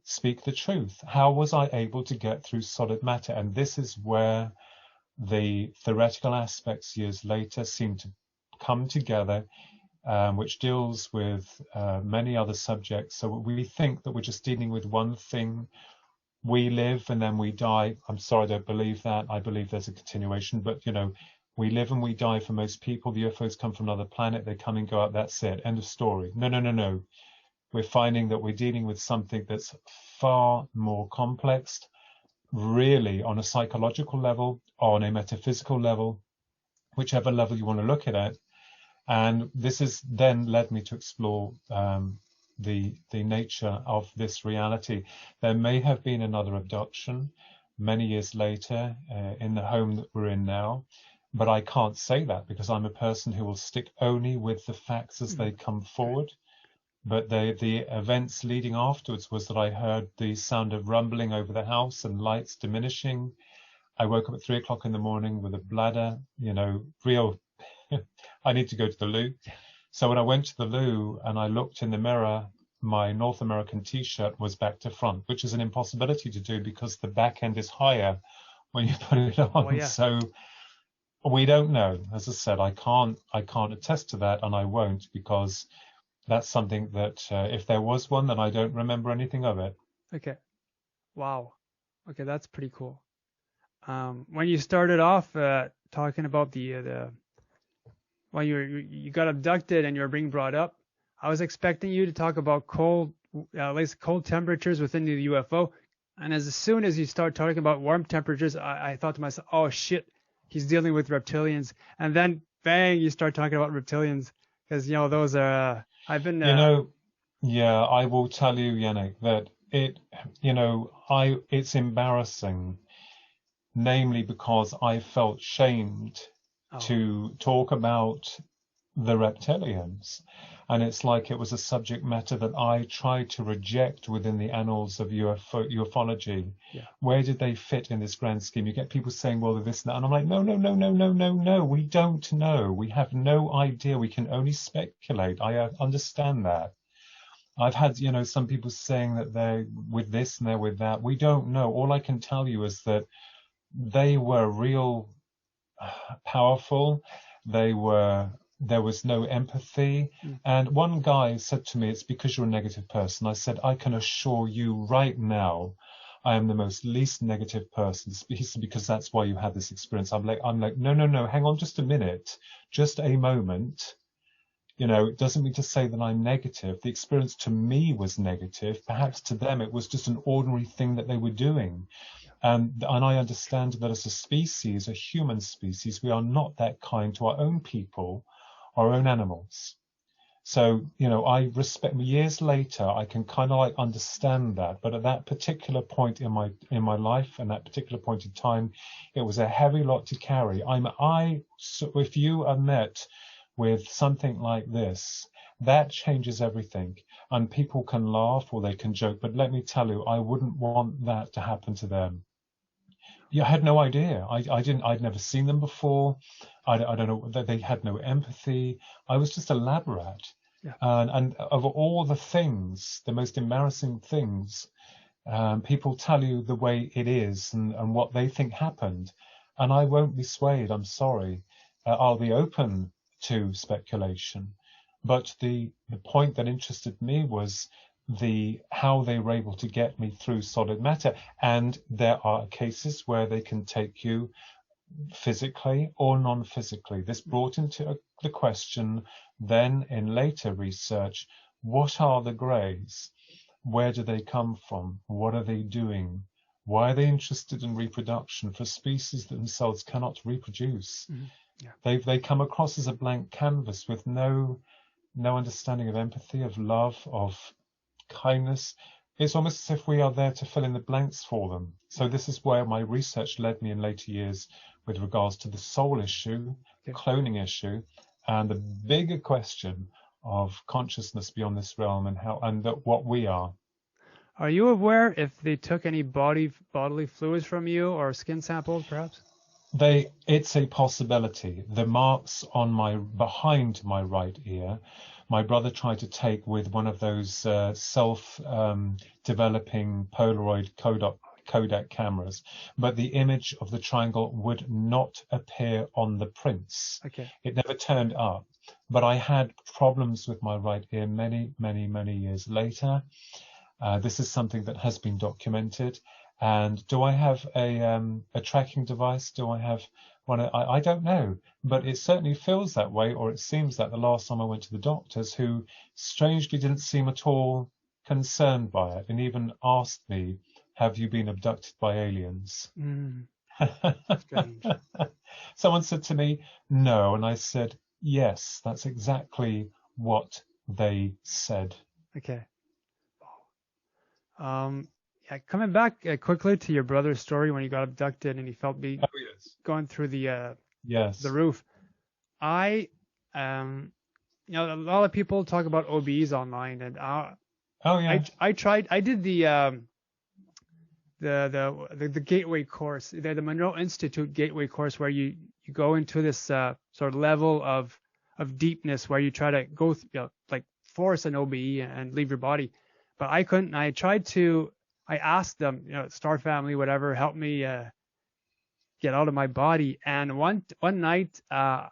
Speak the truth. How was I able to get through solid matter? And this is where the theoretical aspects years later seem to come together, which deals with many other subjects. So we think that we're just dealing with one thing. We live and then we die. I'm sorry, I don't believe that. I believe there's a continuation, but we live and we die for most people. The UFOs come from another planet. They come and go out. That's it. End of story. No. We're finding that we're dealing with something that's far more complex, really, on a psychological level, on a metaphysical level, whichever level you want to look at it. And this has then led me to explore the nature of this reality. There may have been another abduction many years later in the home that we're in now, but I can't say that because I'm a person who will stick only with the facts as they come forward. But the events leading afterwards was that I heard the sound of rumbling over the house and lights diminishing. I woke up at 3 o'clock in the morning with a bladder, real, I need to go to the loo. So when I went to the loo and I looked in the mirror, my North American t-shirt was back to front, which is an impossibility to do because the back end is higher when you put it on. Oh, yeah. So we don't know. As I said, I can't attest to that, and I won't, because that's something that if there was one, then I don't remember anything of it. Okay. Wow. Okay, that's pretty cool. When you started off talking about when you got abducted and you were being brought up, I was expecting you to talk about at least cold temperatures within the UFO. And as soon as you start talking about warm temperatures, I thought to myself, oh shit, he's dealing with reptilians. And then bang, you start talking about reptilians, because those are. I've been. Yeah, I will tell you, Yannick, that it's embarrassing, namely because I felt shamed to talk about the reptilians. And it's like it was a subject matter that I tried to reject within the annals of ufology. Yeah. Where did they fit in this grand scheme? You get people saying, well, they're this and that. And I'm like, no. We don't know. We have no idea. We can only speculate. I understand that. I've had, some people saying that they're with this and they're with that. We don't know. All I can tell you is that they were real powerful. There was no empathy. And one guy said to me, it's because you're a negative person. I said, I can assure you right now, I am the most least negative person. He said, because that's why you had this experience. I'm like, no, hang on just a minute, just a moment. It doesn't mean to say that I'm negative. The experience to me was negative. Perhaps to them, it was just an ordinary thing that they were doing. And I understand that as a species, a human species, we are not that kind to our own people, our own animals. So, I respect, years later, I can kind of understand that. But at that particular point in my life and that particular point in time, it was a heavy lot to carry. So if you are met with something like this, that changes everything. And people can laugh or they can joke. But let me tell you, I wouldn't want that to happen to them. Yeah, I had no idea. I'd never seen them before. I don't know, they had no empathy. I was just a lab rat. Yeah. And of all the things, the most embarrassing things, people tell you the way it is and what they think happened. And I won't be swayed. I'm sorry. I'll be open to speculation. But the point that interested me was how they were able to get me through solid matter. And there are cases where they can take you physically or non-physically. This brought into the question then in later research, what are the greys? Where do they come from? What are they doing? Why are they interested in reproduction for species that themselves cannot reproduce? Mm-hmm. Yeah. They come across as a blank canvas with no understanding of empathy, of love, of kindness. It's almost as if we are there to fill in the blanks for them. So this is where my research led me in later years with regards to the soul issue, the cloning issue, and the bigger question of consciousness beyond this realm and what we are. Are you aware if they took any bodily fluids from you or skin samples, perhaps? It's a possibility. The marks on behind my right ear, my brother tried to take with one of those self-developing Polaroid Kodak cameras, but the image of the triangle would not appear on the prints. Okay. It never turned up. But I had problems with my right ear many, many, many years later. This is something that has been documented. And do I have a tracking device? Do I have one? I don't know, but it certainly feels that way, or it seems that the last time I went to the doctors, who strangely didn't seem at all concerned by it, and even asked me, have you been abducted by aliens? Strange. Someone said to me, no, and I said, yes, that's exactly what they said. Okay. Yeah, coming back quickly to your brother's story when he got abducted and he felt being going through the roof. I you know, a lot of people talk about OBs online, and I tried. I did the gateway course, the Monroe Institute gateway course, where you go into this sort of level of deepness where you try to go like force an OBE and leave your body. But I couldn't. I asked them, you know, Star Family, whatever, help me get out of my body. And one night, I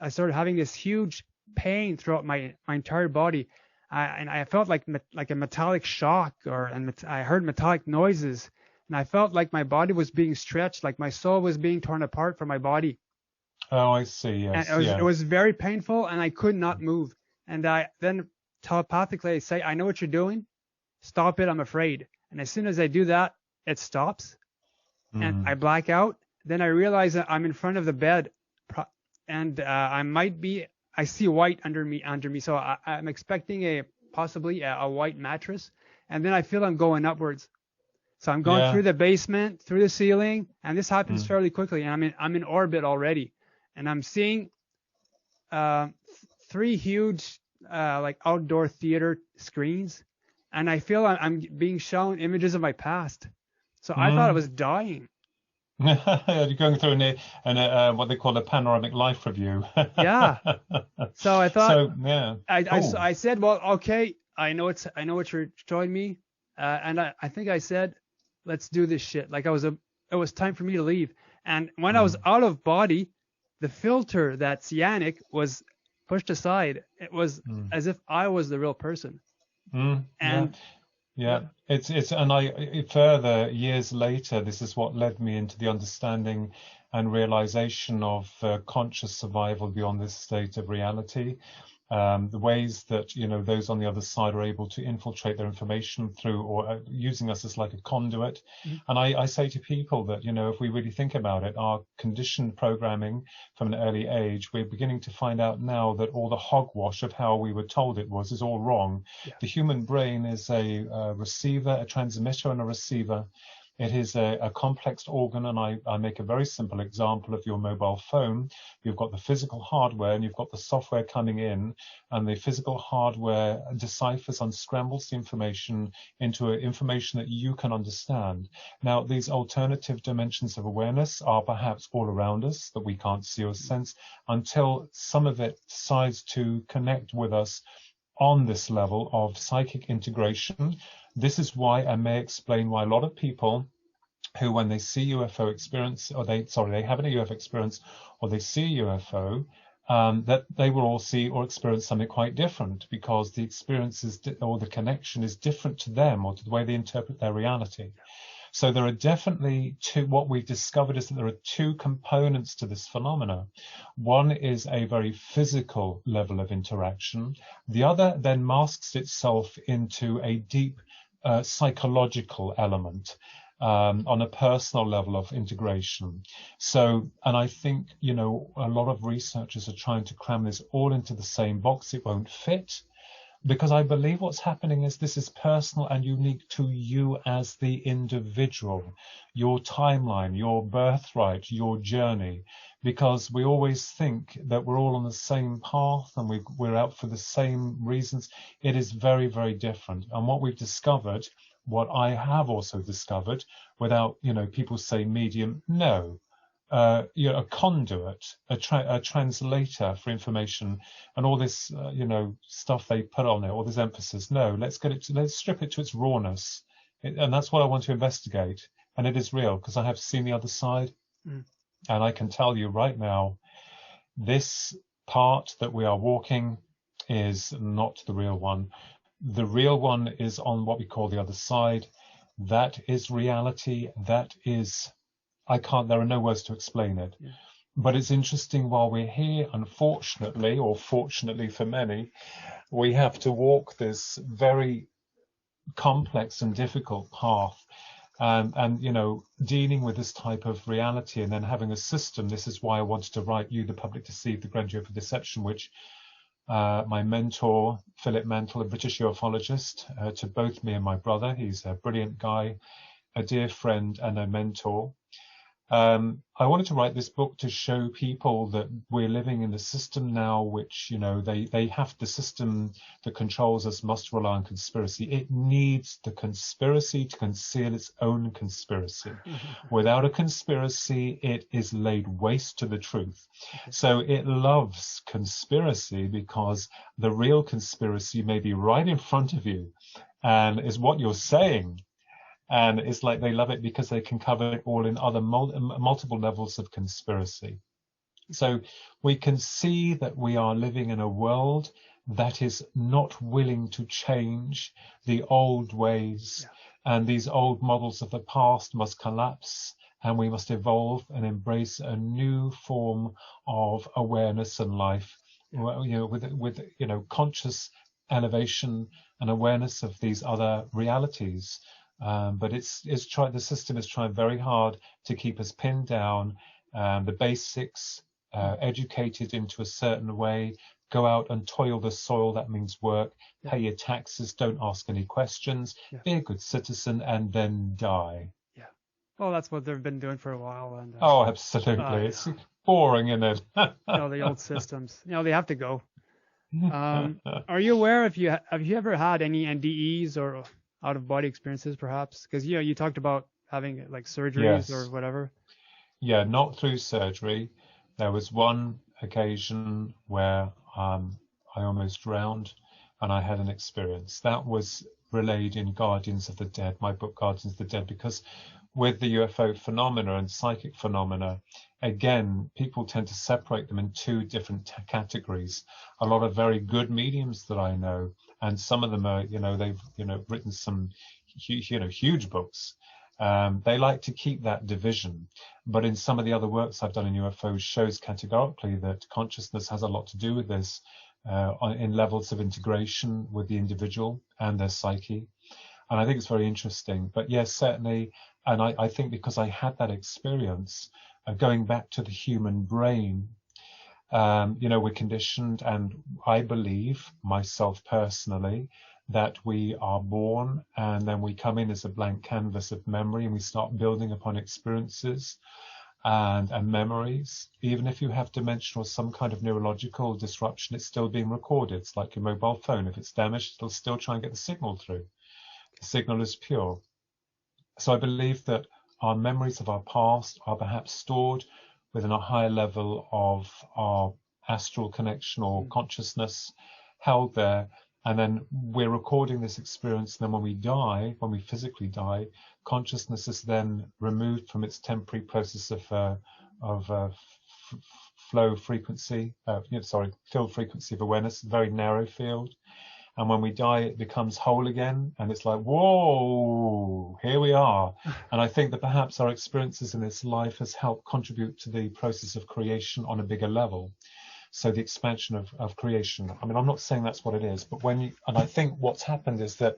started having this huge pain throughout my entire body, and I felt like a metallic shock, and I heard metallic noises, and I felt like my body was being stretched, like my soul was being torn apart from my body. Oh, I see. Yes. And it was very painful, and I could not move. And I then telepathically say, I know what you're doing. Stop it. I'm afraid. And as soon as I do that, it stops, and I black out. Then I realize that I'm in front of the bed, and I see white under me. So I'm expecting possibly a white mattress, and then I feel I'm going upwards. So I'm going through the basement, through the ceiling, and this happens fairly quickly. And I'm in orbit already, and I'm seeing 3 huge like outdoor theater screens, and I feel I'm being shown images of my past. So I thought I was dying. You're going through what they call a panoramic life review. Yeah. So I thought. So yeah. I said, well, okay, I know what you're showing me, and I think I said, let's do this shit. Like it was time for me to leave. And when I was out of body, the filter that's cyanic was pushed aside. It was as if I was the real person. And yeah, it's and I further years later, this is what led me into the understanding and realization of conscious survival beyond this state of reality. The ways that, you know, those on the other side are able to infiltrate their information through or using us as like a conduit. And I say to people that, you know, if we really think about it, our conditioned programming from an early age, we're beginning to find out now that all the hogwash of how we were told it was is all wrong. Yeah. The human brain is a receiver, a transmitter and a receiver. It is a complex organ, and I make a very simple example of your mobile phone. You've got the physical hardware and you've got the software coming in, and the physical hardware deciphers and scrambles the information into information that you can understand. Now, these alternative dimensions of awareness are perhaps all around us that we can't see or sense until some of it decides to connect with us on this level of psychic integration. This is why I may explain why a lot of people who, when they see UFO experience, or they have a UFO experience, or they see a UFO, that they will all see or experience something quite different, because the experience is or the connection is different to them or to the way they interpret their reality. So there are definitely what we've discovered is that there are 2 components to this phenomena. One is a very physical level of interaction. The other then masks itself into a deep psychological element on a personal level of integration. So, and I think, you know, a lot of researchers are trying to cram this all into the same box. It won't fit, because I believe what's happening is this is personal and unique to you as the individual, your timeline, your birthright, your journey, because we always think that we're all on the same path and we're out for the same reasons. It is very, very different. And what we've discovered, what I have also discovered, without, you know, people say medium, no. You know, a conduit, a translator for information, and all this, you know, stuff they put on it, all this emphasis. No, let's strip it to its rawness, and that's what I want to investigate. And it is real, because I have seen the other side, and I can tell you right now, this part that we are walking is not the real one. The real one is on what we call the other side. That is reality. That is. There are no words to explain it. Yeah. But it's interesting, while we're here, unfortunately, or fortunately for many, we have to walk this very complex and difficult path. And, you know, dealing with this type of reality and then having a system. This is why I wanted to write You, the Public Deceive, the Grandeur of Deception, which my mentor, Philip Mantle, a British ufologist, to both me and my brother. He's a brilliant guy, a dear friend and a mentor. I wanted to write this book to show people that we're living in a system now which, you know, they have the system that controls us must rely on conspiracy. It needs the conspiracy to conceal its own conspiracy. Without a conspiracy, it is laid waste to the truth. So it loves conspiracy because the real conspiracy may be right in front of you and is what you're saying. And it's like they love it because they can cover it all in other multiple levels of conspiracy. So we can see that we are living in a world that is not willing to change the old ways. Yeah. And these old models of the past must collapse, and we must evolve and embrace a new form of awareness and life, you know, with you know, conscious elevation and awareness of these other realities. But the system is trying very hard to keep us pinned down, the basics, educated into a certain way, go out and toil the soil, that means work, pay your taxes, don't ask any questions, be a good citizen, and then die. Yeah. Well, that's what they've been doing for a while. And oh, absolutely. It's boring, isn't it? You know, the old systems, you know, they have to go. Are you aware have you ever had any NDEs or out-of-body experiences, perhaps? Because, you know, you talked about having like surgeries or whatever. Yeah, not through surgery. There was one occasion where I almost drowned, and I had an experience that was relayed in Guardians of the Dead, my book Guardians of the Dead, because with the UFO phenomena and psychic phenomena, again, people tend to separate them in two different categories. A lot of very good mediums that I know, and some of them are, you know, they've, you know, written some, huge books. They like to keep that division. But in some of the other works I've done in UFOs shows categorically that consciousness has a lot to do with this, in levels of integration with the individual and their psyche. And I think it's very interesting. But yes, certainly, and I think because I had that experience, going back to the human brain, you know, we're conditioned, and I believe, myself personally, that we are born and then we come in as a blank canvas of memory, and we start building upon experiences and memories. Even if you have dementia or some kind of neurological disruption, it's still being recorded. It's like your mobile phone. If it's damaged, it'll still try and get the signal through. The signal is pure. So I believe that our memories of our past are perhaps stored within a higher level of our astral connection or consciousness, held there, and then we're recording this experience. And then when we die, when we physically die, consciousness is then removed from its temporary process of field frequency of awareness, very narrow field. And when we die, it becomes whole again. And it's like, whoa, here we are. And I think that perhaps our experiences in this life has helped contribute to the process of creation on a bigger level. So the expansion of creation. I mean, I'm not saying that's what it is, but and I think what's happened is that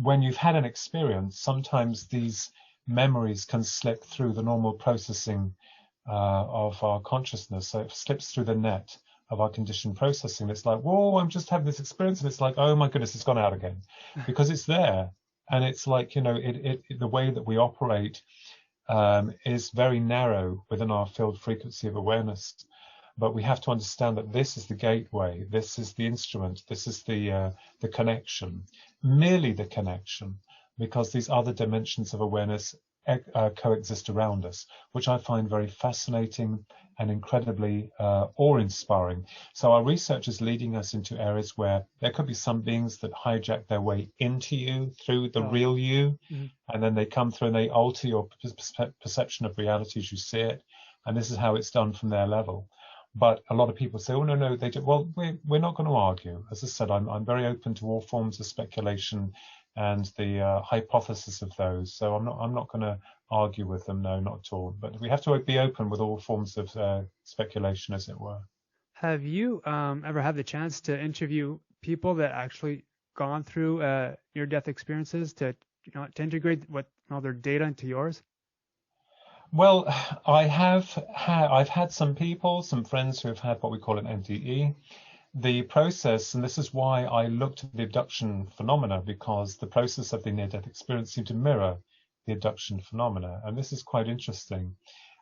when you've had an experience, sometimes these memories can slip through the normal processing of our consciousness. So it slips through the net of our conditioned processing. It's like, whoa, I'm just having this experience, and it's like, oh my goodness, it's gone out again, because it's there. And it's like, you know, the way that we operate is very narrow within our field frequency of awareness. But we have to understand that this is the gateway, this is the instrument, this is the connection, merely the connection, because these other dimensions of awareness coexist around us, which I find very fascinating and incredibly awe-inspiring. So our research is leading us into areas where there could be some beings that hijack their way into you through the real you, and then they come through and they alter your perception of reality as you see it. And this is how it's done from their level. But a lot of people say, oh, no, they do. Well, we're not going to argue. As I said, I'm very open to all forms of speculation and the hypothesis of those. So I'm not going to argue with them. No, not at all. But we have to be open with all forms of speculation, as it were. Have you ever had the chance to interview people that actually gone through near-death experiences to integrate all their data into yours? Well, I've had some friends who have had what we call an NDE, the process, and this is why I looked at the abduction phenomena, because the process of the near-death experience seemed to mirror the abduction phenomena. And this is quite interesting.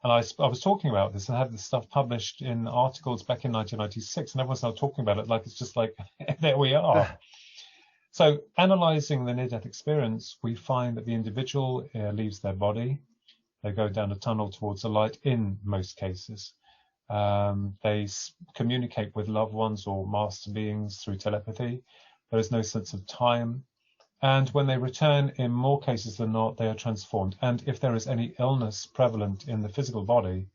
And I was talking about this and had this stuff published in articles back in 1996, and everyone's now talking about it like it's just like, there we are. So analyzing the near-death experience, we find that the individual leaves their body. They go down a tunnel towards the light in most cases. They communicate with loved ones or master beings through telepathy. There is no sense of time. And when they return, in more cases than not, they are transformed. And if there is any illness prevalent in the physical body,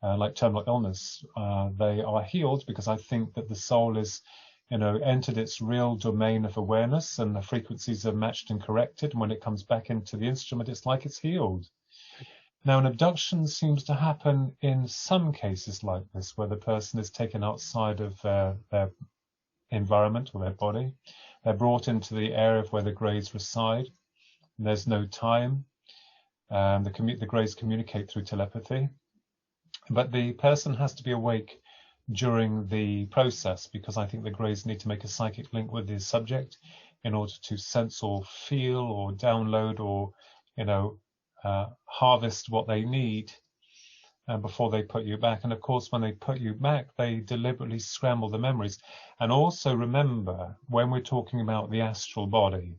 like terminal illness, they are healed, because I think that the soul is, entered its real domain of awareness, and the frequencies are matched and corrected. And when it comes back into the instrument, it's like it's healed. Now, an abduction seems to happen in some cases like this, where the person is taken outside of their environment or their body. They're brought into the area where the greys reside. There's no time. The greys communicate through telepathy. But the person has to be awake during the process, because I think the greys need to make a psychic link with the subject in order to sense or feel or download or, harvest what they need before they put you back. And of course, when they put you back, they deliberately scramble the memories. And also remember, when we're talking about the astral body,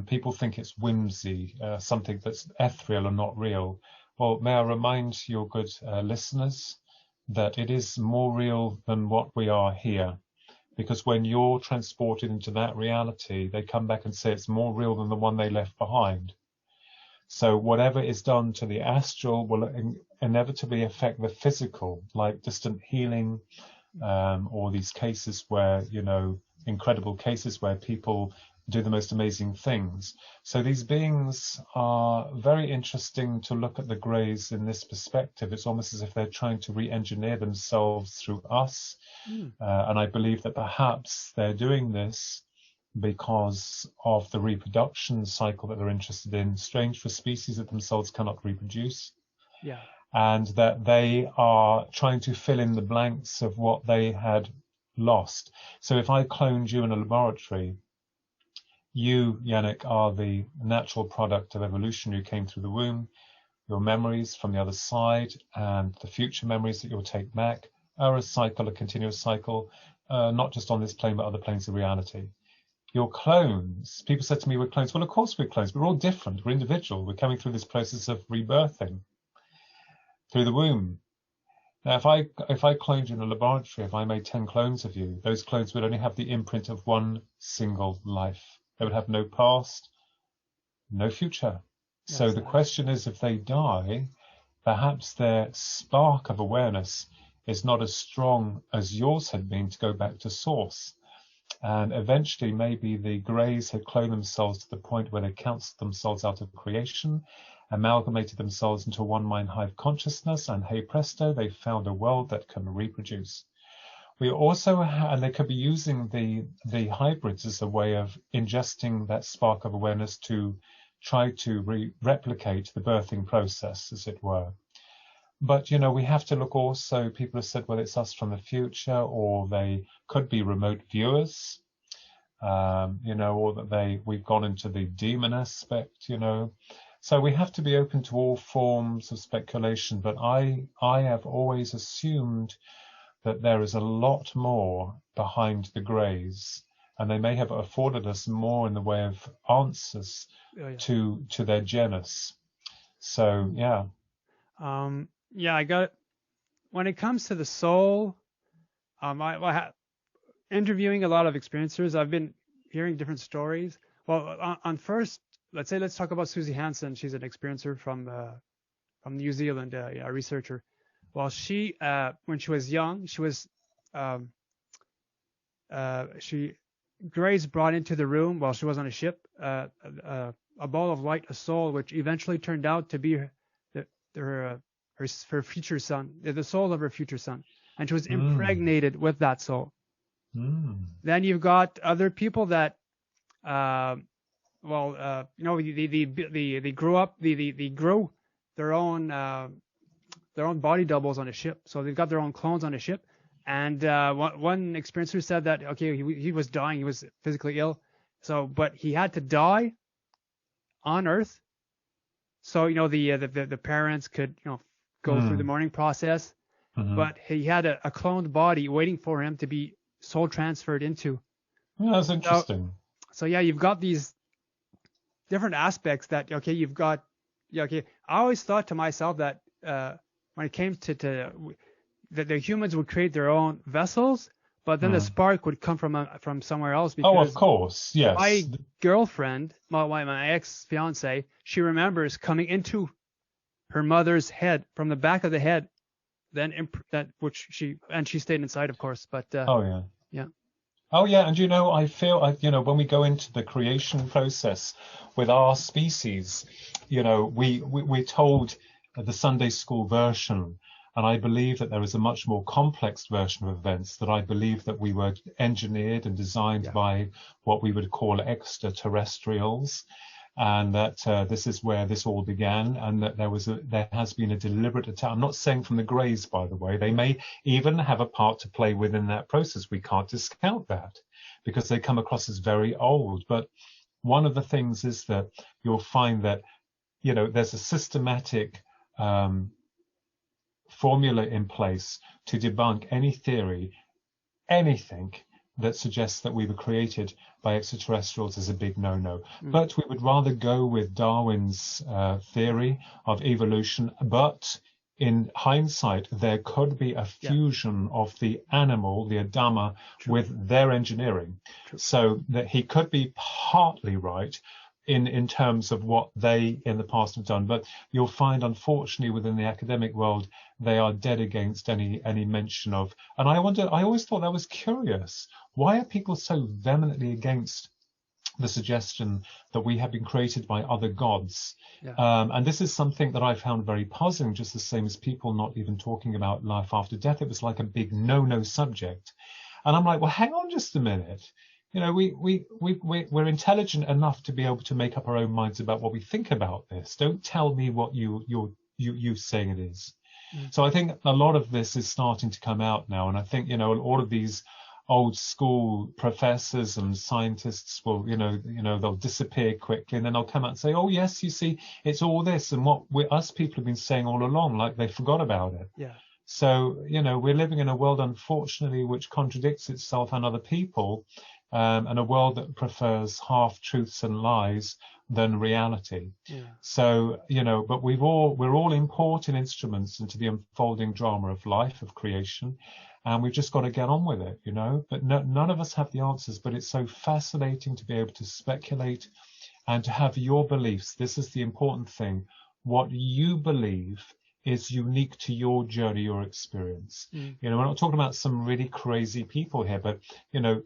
people think it's whimsy, something that's ethereal and not real. Well, may I remind your good listeners that it is more real than what we are here. Because when you're transported into that reality, they come back and say it's more real than the one they left behind. So whatever is done to the astral will inevitably affect the physical, like distant healing, or these cases where, incredible cases where people do the most amazing things. So these beings are very interesting to look at the greys in this perspective. It's almost as if they're trying to re-engineer themselves through us. And I believe that perhaps they're doing this because of the reproduction cycle that they're interested in, strange for species that themselves cannot reproduce. Yeah. And that they are trying to fill in the blanks of what they had lost. So if I cloned you in a laboratory, you, Yannick, are the natural product of evolution. You came through the womb. Your memories from the other side and the future memories that you'll take back are a cycle, a continuous cycle, not just on this plane, but other planes of reality. Your clones, people said to me, we're clones. Well, of course we're clones. We're all different. We're individual. We're coming through this process of rebirthing through the womb. Now, if I cloned you in a laboratory, if I made 10 clones of you, those clones would only have the imprint of one single life. They would have no past, no future. Yes, so the question is, if they die, perhaps their spark of awareness is not as strong as yours had been to go back to source. And eventually, maybe the greys had cloned themselves to the point where they cancelled themselves out of creation, amalgamated themselves into one mind hive consciousness, and hey presto, they found a world that can reproduce. We also and they could be using the hybrids as a way of ingesting that spark of awareness to try to replicate the birthing process, as it were. But, we have to look also, people have said, well, it's us from the future, or they could be remote viewers, or that we've gone into the demon aspect, So we have to be open to all forms of speculation. But I have always assumed that there is a lot more behind the greys, and they may have afforded us more in the way of answers to their genus. So, yeah. Yeah, I got. When it comes to the soul, interviewing a lot of experiencers, I've been hearing different stories. Well, let's talk about Susie Hansen. She's an experiencer from New Zealand, a researcher. Well, she when she was young, Grace brought into the room while she was on a ship a ball of light, a soul, which eventually turned out to be her future son, the soul of her future son, and she was impregnated with that soul. Then you've got other people that, they grow their own body doubles on a ship, so they've got their own clones on a ship. And one experiencer said that, okay, he was dying, he was physically ill, but he had to die on Earth, so the parents could go through the mourning process, but he had a cloned body waiting for him to be soul transferred into. Yeah, that's interesting. So yeah, you've got these different aspects that you've got. Yeah, okay. I always thought to myself that when it came to that the humans would create their own vessels, but then the spark would come from somewhere else. Because of course, yes. My girlfriend, my ex-fiance, she remembers coming into her mother's head from the back of the head, she stayed inside, of course. But yeah. Oh yeah, and I feel when we go into the creation process with our species, we're told the Sunday school version. And I believe that there is a much more complex version of events, that I believe that we were engineered and designed by what we would call extraterrestrials, and that this is where this all began, and that there has been a deliberate attack. I'm not saying from the Greys, by the way. They may even have a part to play within that process. We can't discount that because they come across as very old. But one of the things is that you'll find that, there's a systematic formula in place to debunk any theory, anything that suggests that we were created by extraterrestrials is a big no-no. But we would rather go with Darwin's theory of evolution. But in hindsight, there could be a fusion of the animal, the Adama, with their engineering. So that he could be partly right in terms of what they in the past have done. But you'll find, unfortunately, within the academic world, they are dead against any mention of. And I always thought that was curious. Why are people so vehemently against the suggestion that we have been created by other gods? And this is something that I found very puzzling, just the same as people not even talking about life after death. It was like a big no-no subject. And I'm like, well, hang on just a minute. We're intelligent enough to be able to make up our own minds about what we think about this. Don't tell me what you're saying it is. So I think a lot of this is starting to come out now, and I think all of these old school professors and scientists will they'll disappear quickly, and then they'll come out and say, oh yes, you see, it's all this, and what us people have been saying all along, like they forgot about it. So we're living in a world, unfortunately, which contradicts itself and other people. And a world that prefers half-truths and lies than reality. So, but we're all important instruments into the unfolding drama of life, of creation, and we've just got to get on with it, But none of us have the answers, but it's so fascinating to be able to speculate and to have your beliefs. This is the important thing. What you believe is unique to your journey, your experience. We're not talking about some really crazy people here, but,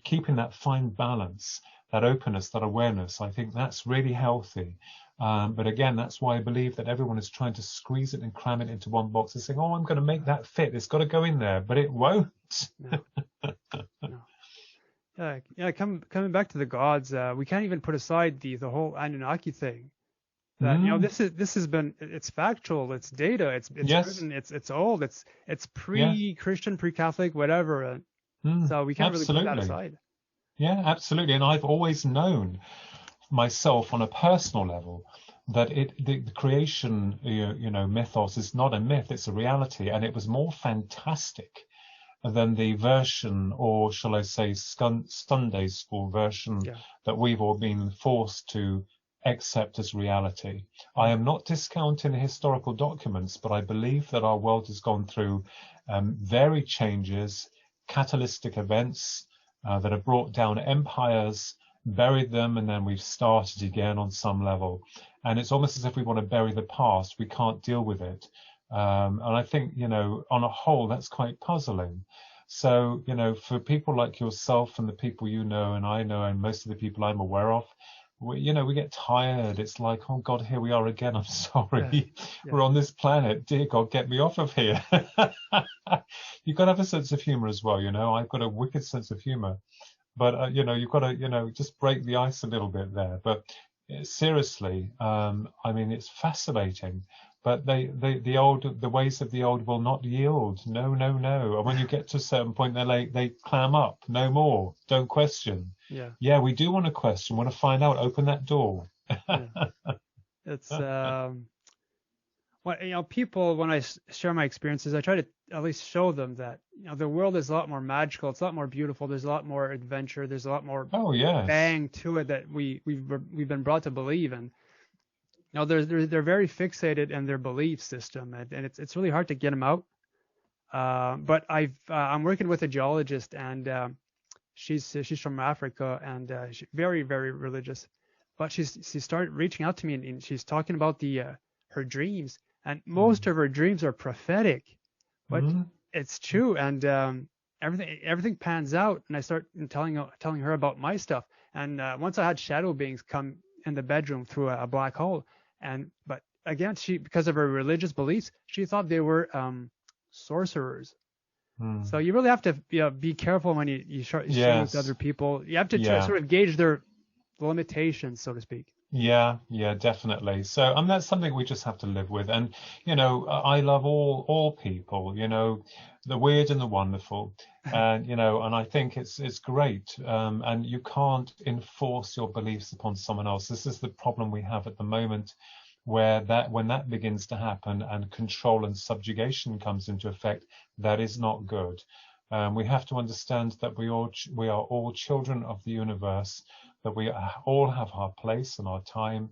keeping that fine balance, that openness, that awareness, I think that's really healthy. But again, that's why I believe that everyone is trying to squeeze it and cram it into one box and saying, oh, I'm going to make that fit. It's got to go in there, but it won't. No. Coming back to the gods, we can't even put aside the whole Anunnaki thing. That this has been, it's factual, it's data, it's written, it's old, it's pre-Christian, pre-Catholic, whatever. So we can't really put that aside. Yeah, absolutely. And I've always known myself on a personal level that the creation mythos is not a myth, it's a reality, and it was more fantastic than the version, or shall I say Sunday school version, that we've all been forced to accept as reality. I am not discounting the historical documents, but I believe that our world has gone through varied changes, catalytic events that have brought down empires, buried them, and then we've started again on some level. And it's almost as if we want to bury the past. We can't deal with it. And I think, on a whole, that's quite puzzling. So, for people like yourself and the people and I know, and most of the people I'm aware of, we get tired. It's like, oh God, here we are again. I'm sorry. We're on this planet. Dear God, get me off of here. You've got to have a sense of humor as well. I've got a wicked sense of humor, but you've got to, just break the ice a little bit there. But seriously, I mean, it's fascinating. but the ways of the old will not yield. No, no, no. And when you get to a certain point, they clam up. No more. Don't question. Yeah. Yeah, we do want to question. Want to find out. Open that door. Yeah. It's people, when I share my experiences, I try to at least show them that the world is a lot more magical. It's a lot more beautiful. There's a lot more adventure. There's a lot more bang to it that we've been brought to believe in. They're very fixated in their belief system, and it's really hard to get them out. But I'm working with a geologist, and she's from Africa, and she's very, very religious. But she started reaching out to me, and she's talking about her dreams, and most of her dreams are prophetic, but it's true, and everything pans out. And I start telling her about my stuff, and once I had shadow beings come in the bedroom through a black hole, but again, because of her religious beliefs, she thought they were sorcerers. So you really have to be careful when you share with other people. You have to sort of gauge their limitations, so to speak. Yeah, definitely. So that's something we just have to live with. And I love all people, the weird and the wonderful, and and I think it's great. And you can't enforce your beliefs upon someone else. This is the problem we have at the moment, where when that begins to happen and control and subjugation comes into effect, that is not good. We have to understand that we are all children of the universe, that we all have our place and our time,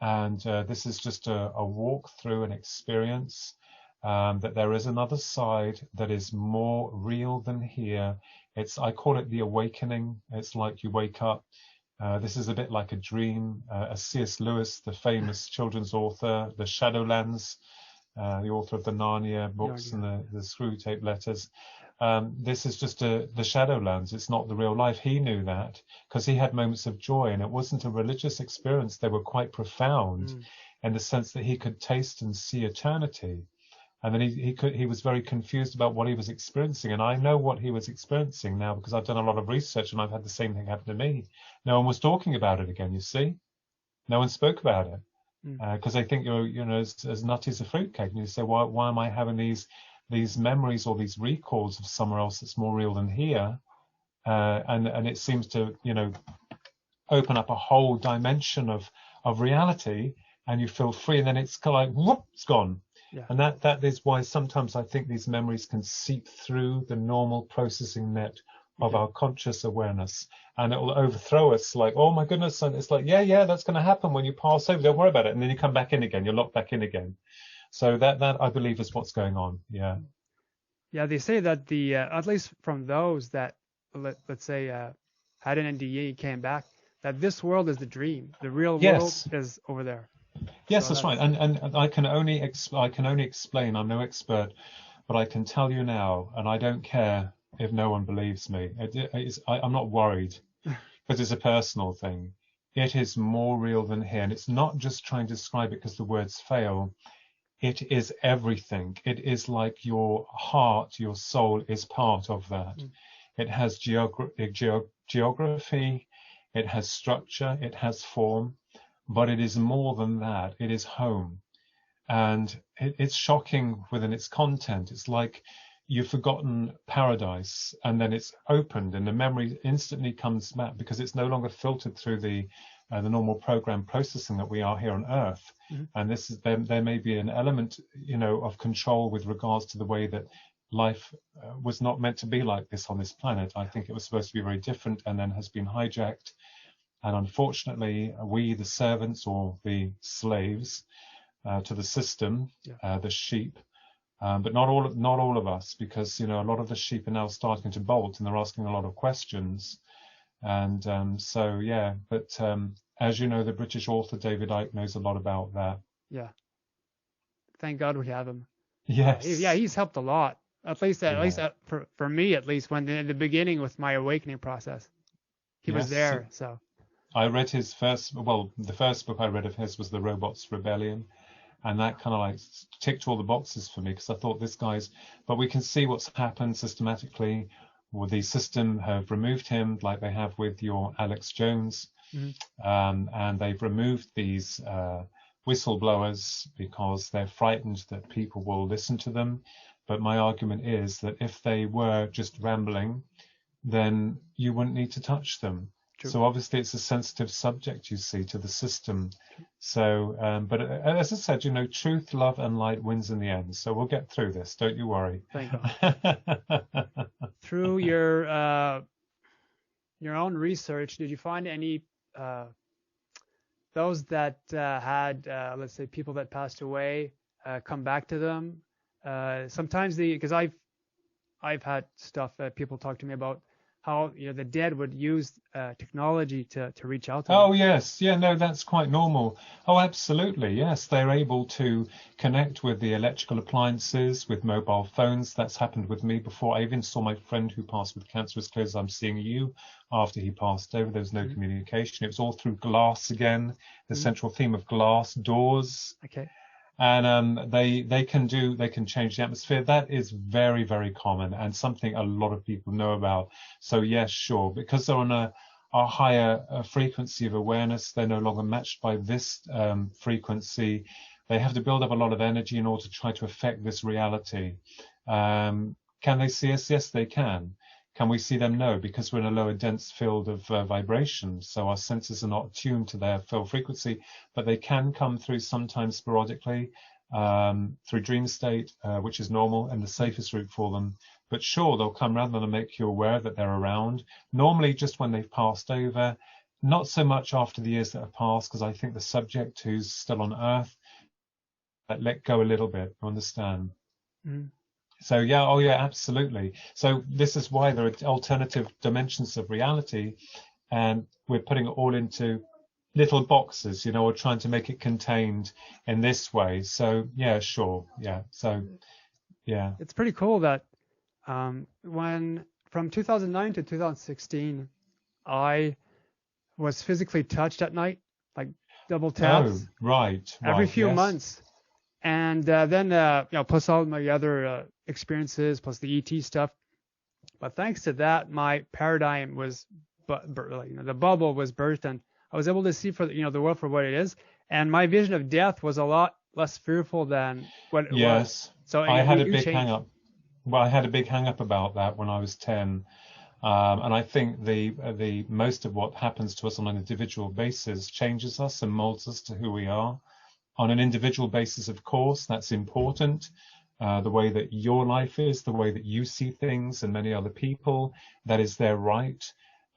and this is just a walk through an experience, that there is another side that is more real than here. I call it the awakening. It's like you wake up. This is a bit like a dream. As C.S. Lewis, the famous children's author, the Shadowlands, the author of the Narnia books and the Screw Tape Letters. This is just the Shadowlands. It's not the real life. He knew that because he had moments of joy, and it wasn't a religious experience. They were quite profound in the sense that he could taste and see eternity. And then he was very confused about what he was experiencing. And I know what he was experiencing now because I've done a lot of research, and I've had the same thing happen to me. No one was talking about it again, you see. No one spoke about it because they think you're as nutty as a fruitcake. And you say, why am I having these memories or these recalls of somewhere else that's more real than here? And it seems to, open up a whole dimension of reality, and you feel free, and then it's kind of like, whoop, it's gone. Yeah. And that is why sometimes I think these memories can seep through the normal processing net of our conscious awareness, and it will overthrow us like, oh my goodness. And it's like, yeah, that's going to happen when you pass over. Don't worry about it. And then you come back in again. You're locked back in again. So that I believe is what's going on. Yeah. Yeah, they say that at least from those that let's say had an NDE, came back, that this world is the dream. The real world is over there. Yes, so that's right. And I can only explain. I'm no expert, but I can tell you now, and I don't care if no one believes me. I'm not worried because it's a personal thing. It is more real than here, and it's not just trying to describe it because the words fail. It is everything. It is like your heart, your soul is part of that. It has geography, it has structure, it has form, but it is more than that. It is home. And it's shocking within its content. It's like you've forgotten paradise, and then it's opened, and the memory instantly comes back because it's no longer filtered through the normal program processing that we are here on Earth. And this is there may be an element, of control with regards to the way that life was not meant to be like this on this planet. I think it was supposed to be very different, and then has been hijacked. And unfortunately, we, the servants or the slaves to the system, the sheep, but not all of us, because a lot of the sheep are now starting to bolt, and they're asking a lot of questions. And but as you know, the British author David Icke knows a lot about that. Yeah. Thank God we have him. Yes. He's helped a lot. At least for me, at least when in the beginning with my awakening process, he was there. So I read the first book I read of his was The Robots' Rebellion. And that kind of like ticked all the boxes for me, because I thought but we can see what's happened systematically. Well, the system have removed him, like they have with your Alex Jones, and they've removed these whistleblowers because they're frightened that people will listen to them. But my argument is that if they were just rambling, then you wouldn't need to touch them. True. So obviously it's a sensitive subject, you see, to the system. So, but as I said, you know, truth, love, and light wins in the end. So we'll get through this. Don't you worry. Thank God. Through your own research, did you find any those that had, let's say, people that passed away come back to them? Sometimes because I've had stuff that people talk to me about how, you know, the dead would use technology to reach out to them. Oh, yes. Yeah, no, that's quite normal. Oh, absolutely. Yes, they're able to connect with the electrical appliances, with mobile phones. That's happened with me before. I even saw my friend who passed with cancer as close as I'm seeing you after he passed over. There was no communication. It was all through glass again, the central theme of glass, doors. Okay. And they can change the atmosphere. That is very, very common and something a lot of people know about. So yes, sure, because they're on a higher frequency of awareness, they're no longer matched by this frequency. They have to build up a lot of energy in order to try to affect this reality. Can they see us? Yes, they can. Can we see them? No, because we're in a lower dense field of vibration, so our senses are not attuned to their full frequency, but they can come through sometimes sporadically through dream state, which is normal and the safest route for them. But sure, they'll come rather than make you aware that they're around. Normally just when they've passed over, not so much after the years that have passed, because I think the subject who's still on Earth let go a little bit, you understand? Mm. So yeah, oh yeah, absolutely. So this is why there are alternative dimensions of reality, and we're putting it all into little boxes, you know, or trying to make it contained in this way. So yeah, sure, yeah. So yeah, it's pretty cool that when from 2009 to 2016, I was physically touched at night, like double taps. Oh, right. Every few yes. months. And then, you know, plus all my other experiences, plus the ET stuff. But thanks to that, my paradigm was, you know, the bubble was burst, and I was able to see the world for what it is. And my vision of death was a lot less fearful than what it was. So I had a big hang up. Well, I had a big hang up about that when I was 10. And I think the most of what happens to us on an individual basis changes us and molds us to who we are. On an individual basis, of course, that's important. The way that your life is, the way that you see things and many other people, that is their right.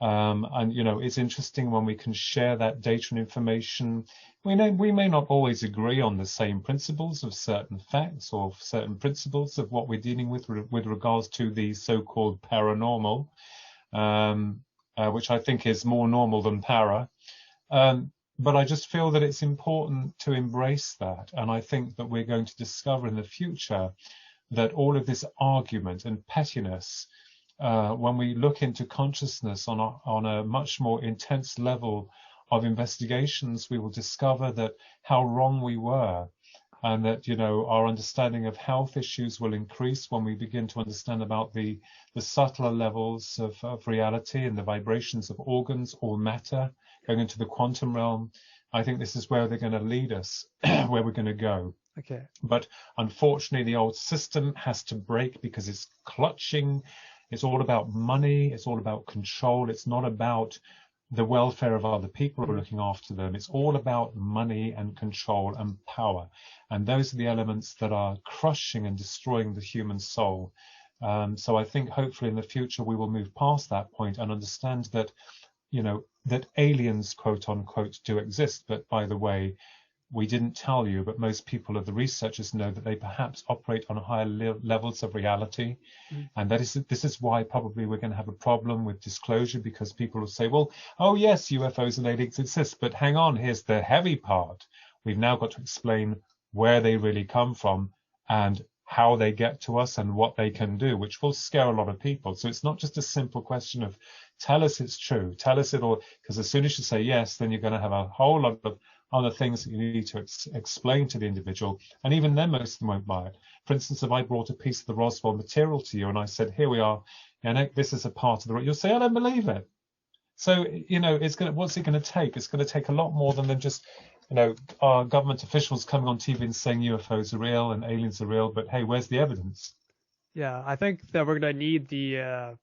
And, you know, it's interesting when we can share that data and information. We may not always agree on the same principles of certain facts or certain principles of what we're dealing with regards to the so-called paranormal, which I think is more normal than para. But I just feel that it's important to embrace that. And I think that we're going to discover in the future that all of this argument and pettiness, when we look into consciousness on a much more intense level of investigations, we will discover that how wrong we were, and that, you know, our understanding of health issues will increase when we begin to understand about the subtler levels of reality and the vibrations of organs or matter going into the quantum realm. I think this is where they're going to lead us, where we're going to go. Okay. But unfortunately, the old system has to break because it's clutching. It's all about money. It's all about control. It's not about the welfare of other people or looking after them. It's all about money and control and power. And those are the elements that are crushing and destroying the human soul. So I think hopefully in the future we will move past that point and understand that, you know, that aliens, quote unquote, do exist. But by the way, we didn't tell you, but most people of the researchers know that they perhaps operate on higher levels of reality. And this is why probably we're going to have a problem with disclosure, because people will say, well, oh yes, UFOs and aliens exist, but hang on, here's the heavy part. We've now got to explain where they really come from and how they get to us and what they can do, which will scare a lot of people. So it's not just a simple question of tell us it's true, tell us it all, because as soon as you say yes, then you're going to have a whole lot of other things that you need to explain to the individual, and even then most of them won't buy it. For instance, if I brought a piece of the Roswell material to you and I said, here we are, and this is a part of the, you'll say, I don't believe it. So, you know, what's it going to take? It's going to take a lot more than just our government officials coming on TV and saying UFOs are real and aliens are real, but hey, where's the evidence? Yeah, I think that we're gonna need the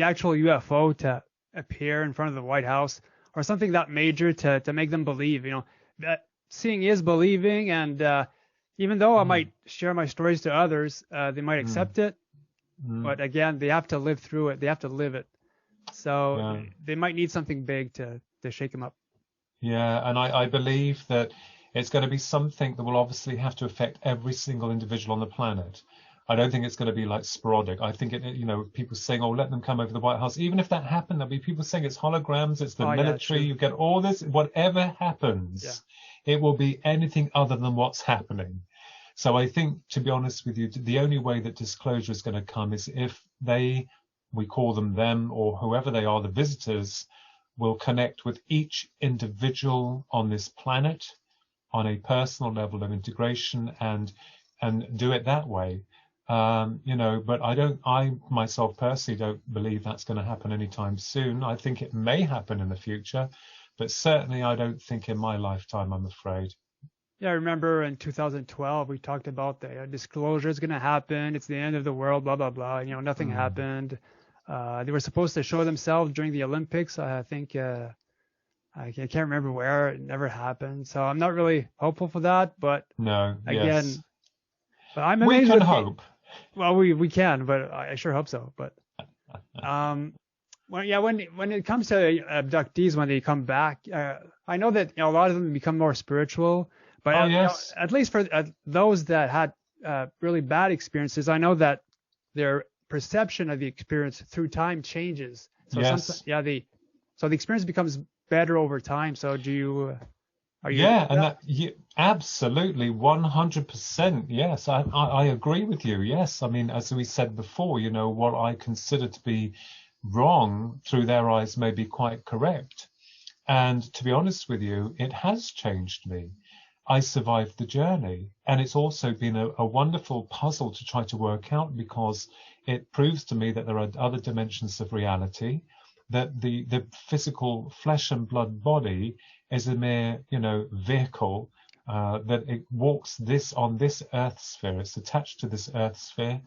actual UFO to appear in front of the White House or something that major to make them believe. That seeing is believing, and even though I might share my stories to others, they might accept it, but again, they have to live through it. They have to live it. So they might need something big to shake them up. Yeah, and I believe that it's going to be something that will obviously have to affect every single individual on the planet. I don't think it's going to be like sporadic. I think people saying, "Oh, let them come over the White House." Even if that happened, there'll be people saying it's holograms, it's the military. You get all this. Whatever happens, it will be anything other than what's happening. So I think, to be honest with you, the only way that disclosure is going to come is if we call them, or whoever they are, the visitors, will connect with each individual on this planet on a personal level of integration and do it that way. But I myself personally don't believe that's going to happen anytime soon. I think it may happen in the future, but certainly I don't think in my lifetime, I'm afraid. Yeah, I remember in 2012, we talked about the disclosure is going to happen. It's the end of the world, blah, blah, blah. Nothing happened. They were supposed to show themselves during the Olympics. I think, I can't remember where. It never happened. So I'm not really hopeful for that. But but I'm amazed. We can hope. Well, we can, but I sure hope so. But when it comes to abductees, when they come back, I know that a lot of them become more spiritual. But at least for those that had really bad experiences, I know that their perception of the experience through time changes. So the experience becomes better over time. So absolutely 100%. Yes, I agree with you. Yes, I mean, as we said before, what I consider to be wrong through their eyes may be quite correct. And to be honest with you, it has changed me. I survived the journey, and it's also been a wonderful puzzle to try to work out, because it proves to me that there are other dimensions of reality, that the physical flesh and blood body is a mere vehicle, that it walks on this earth sphere. It's attached to this earth sphere,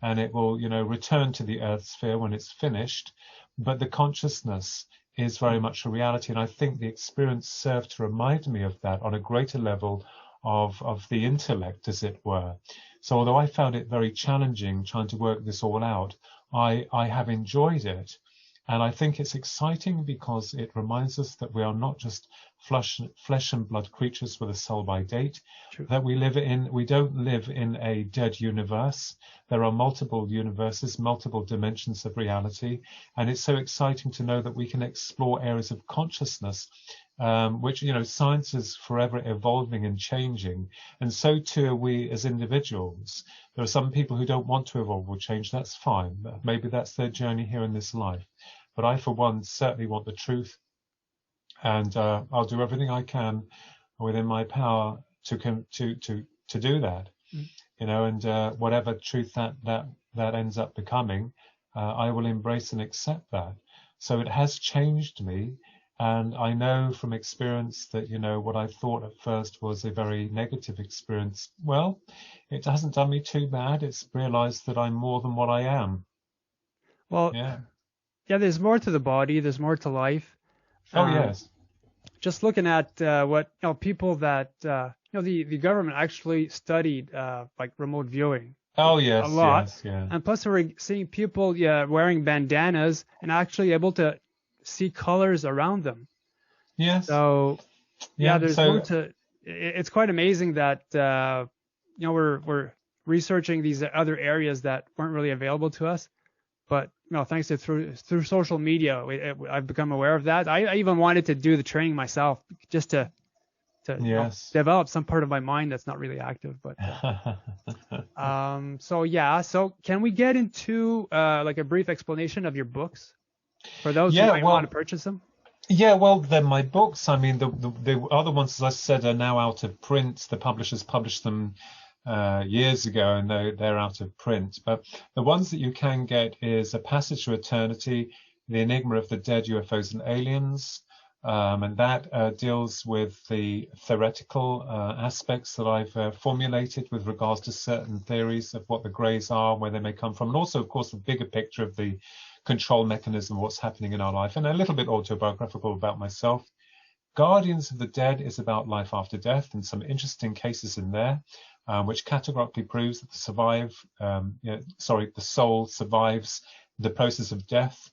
and it will return to the earth sphere when it's finished, but the consciousness is very much a reality. And I think the experience served to remind me of that on a greater level of the intellect, as it were. So although I found it very challenging trying to work this all out, I have enjoyed it. And I think it's exciting because it reminds us that we are not just flesh and blood creatures with a sell-by date. True. That we don't live in a dead universe. There are multiple universes, multiple dimensions of reality. And it's so exciting to know that we can explore areas of consciousness, which, science is forever evolving and changing. And so too are we as individuals. There are some people who don't want to evolve or change. That's fine. Maybe that's their journey here in this life. But I, for one, certainly want the truth, and I'll do everything I can within my power to do that. And whatever truth that ends up becoming, I will embrace and accept that. So it has changed me, and I know from experience that what I thought at first was a very negative experience. Well, it hasn't done me too bad. It's realized that I'm more than what I am. Well, yeah, there's more to the body. There's more to life. Yes. Just looking at what people that the government actually studied like remote viewing. Oh yes, a lot. Yes, yeah. And plus, we're seeing people wearing bandanas and actually able to see colors around them. Yes. So there's more to. It's quite amazing that we're researching these other areas that weren't really available to us. But thanks to through social media, I've become aware of that. I even wanted to do the training myself, just to develop some part of my mind that's not really active. But so can we get into like a brief explanation of your books for those who might want to purchase them? Yeah, well, then my books, I mean, the other ones, as I said, are now out of print. The publishers published them years ago, and they're out of print. But the ones that you can get is A Passage to Eternity, The Enigma of the Dead, UFOs and Aliens, And that deals with the theoretical aspects that I've formulated with regards to certain theories of what the greys are, where they may come from, and also, of course, the bigger picture of the control mechanism of what's happening in our life, and a little bit autobiographical about myself. Guardians of the Dead is about life after death, and some interesting cases in there, which categorically proves that the soul survives the process of death.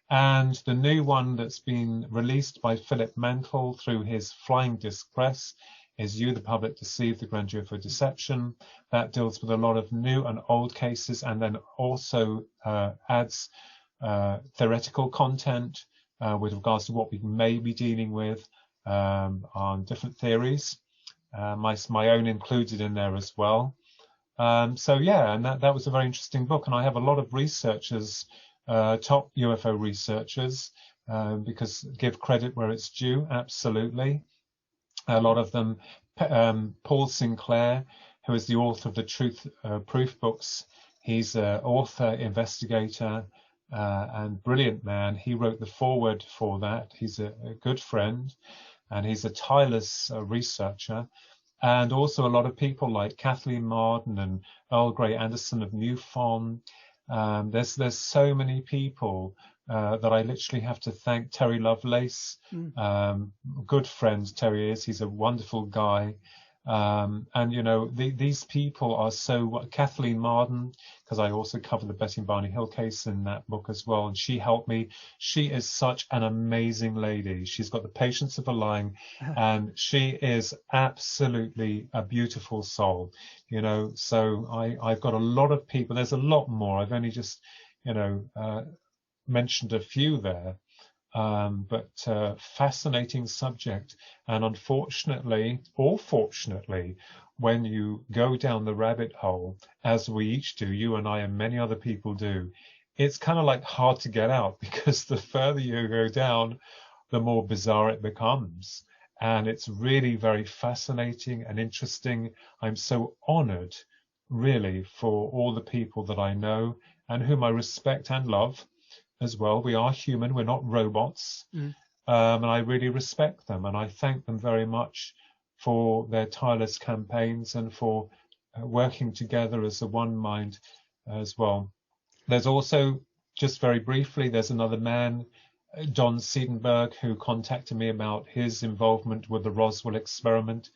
And the new one that's been released by Philip Mantle through his Flying Disc Press is You, the Public Deceive, the Grand UFO Deception. That deals with a lot of new and old cases, and then also adds theoretical content with regards to what we may be dealing with on different theories. My own included in there as well. So yeah, and that was a very interesting book. And I have a lot of researchers, top UFO researchers, because give credit where it's due, absolutely. A lot of them, Paul Sinclair, who is the author of the Truth Proof books. He's an author, investigator, and brilliant man. He wrote the foreword for that. He's a good friend, and he's a tireless researcher. And also a lot of people like Kathleen Marden and Earl Grey Anderson of MUFON. There's so many people that I literally have to thank. Terry Lovelace, good friend Terry is. He's a wonderful guy. And you know, these people are so. Kathleen Marden, because I also cover the Betty and Barney Hill case in that book as well, and she helped me. She is such an amazing lady. She's got the patience of a lion, and she is absolutely a beautiful soul. You know, so I've got a lot of people. There's a lot more. I've only just, mentioned a few there. But fascinating subject, and unfortunately, or fortunately, when you go down the rabbit hole, as we each do, you and I and many other people do, it's kind of like hard to get out, because the further you go down, the more bizarre it becomes. And it's really very fascinating and interesting. I'm so honored, really, for all the people that I know and whom I respect and love as well. We are human, we're not robots. And I really respect them, and I thank them very much for their tireless campaigns and for working together as a one mind as well. There's also, just very briefly, there's another man, Don Siedenberg, who contacted me about his involvement with the Roswell experiment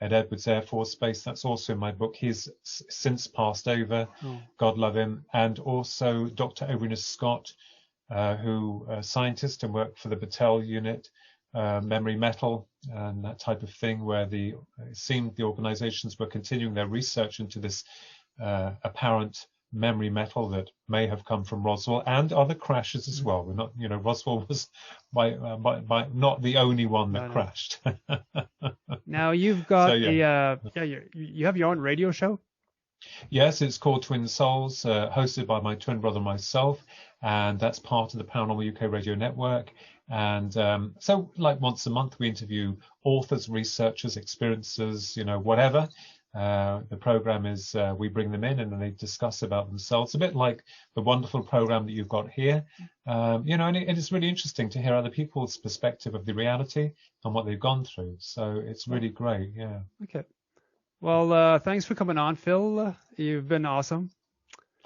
at Edwards Air Force Base. That's also in my book. He's since passed over, God love him. And also Dr. Owen Scott, who a scientist and worked for the Battelle unit, memory metal and that type of thing, where it seemed the organizations were continuing their research into this apparent memory metal that may have come from Roswell and other crashes as well. We're not, Roswell was by not the only one that crashed. Now you've got you have your own radio show? Yes, it's called Twin Souls, hosted by my twin brother and myself, and that's part of the Paranormal UK Radio Network. And so, like, once a month, we interview authors, researchers, experiencers, whatever. The program is, we bring them in and then they discuss about themselves, a bit like the wonderful program that you've got here. And it is really interesting to hear other people's perspective of the reality and what they've gone through. So it's really great, yeah. Okay. Well, thanks for coming on, Phil. You've been awesome.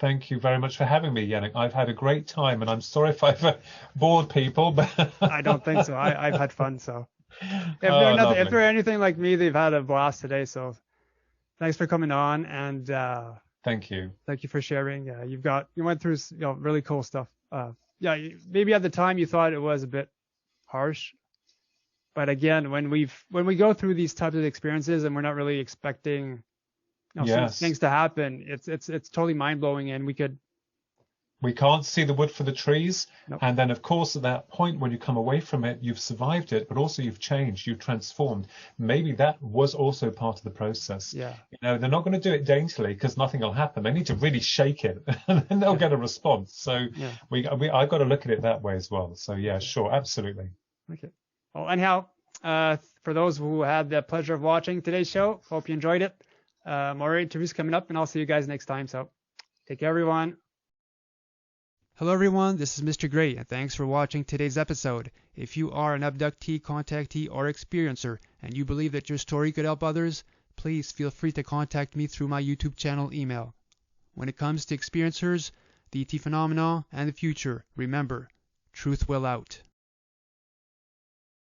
Thank you very much for having me, Yannick. I've had a great time, and I'm sorry if I've bored people. But I don't think so. I've had fun. So if they're anything like me, they've had a blast today. So thanks for coming on, and thank you. Thank you for sharing. You went through really cool stuff. Maybe at the time you thought it was a bit harsh. But again, when we go through these types of experiences and we're not really expecting things to happen, it's totally mind blowing, and we can't see the wood for the trees. Nope. And then, of course, at that point when you come away from it, you've survived it, but also you've changed, you've transformed. Maybe that was also part of the process. Yeah. They're not going to do it daintily because nothing will happen. They need to really shake it, and then they'll get a response. So I've got to look at it that way as well. So yeah, sure, absolutely. Okay. Well, anyhow, for those who had the pleasure of watching today's show, hope you enjoyed it. More interviews coming up, and I'll see you guys next time. So take care, everyone. Hello everyone, this is Mr. Gray, and thanks for watching today's episode. If you are an abductee, contactee, or experiencer, and you believe that your story could help others, please feel free to contact me through my YouTube channel email. When it comes to experiencers, the ET phenomena, and the future, remember, truth will out.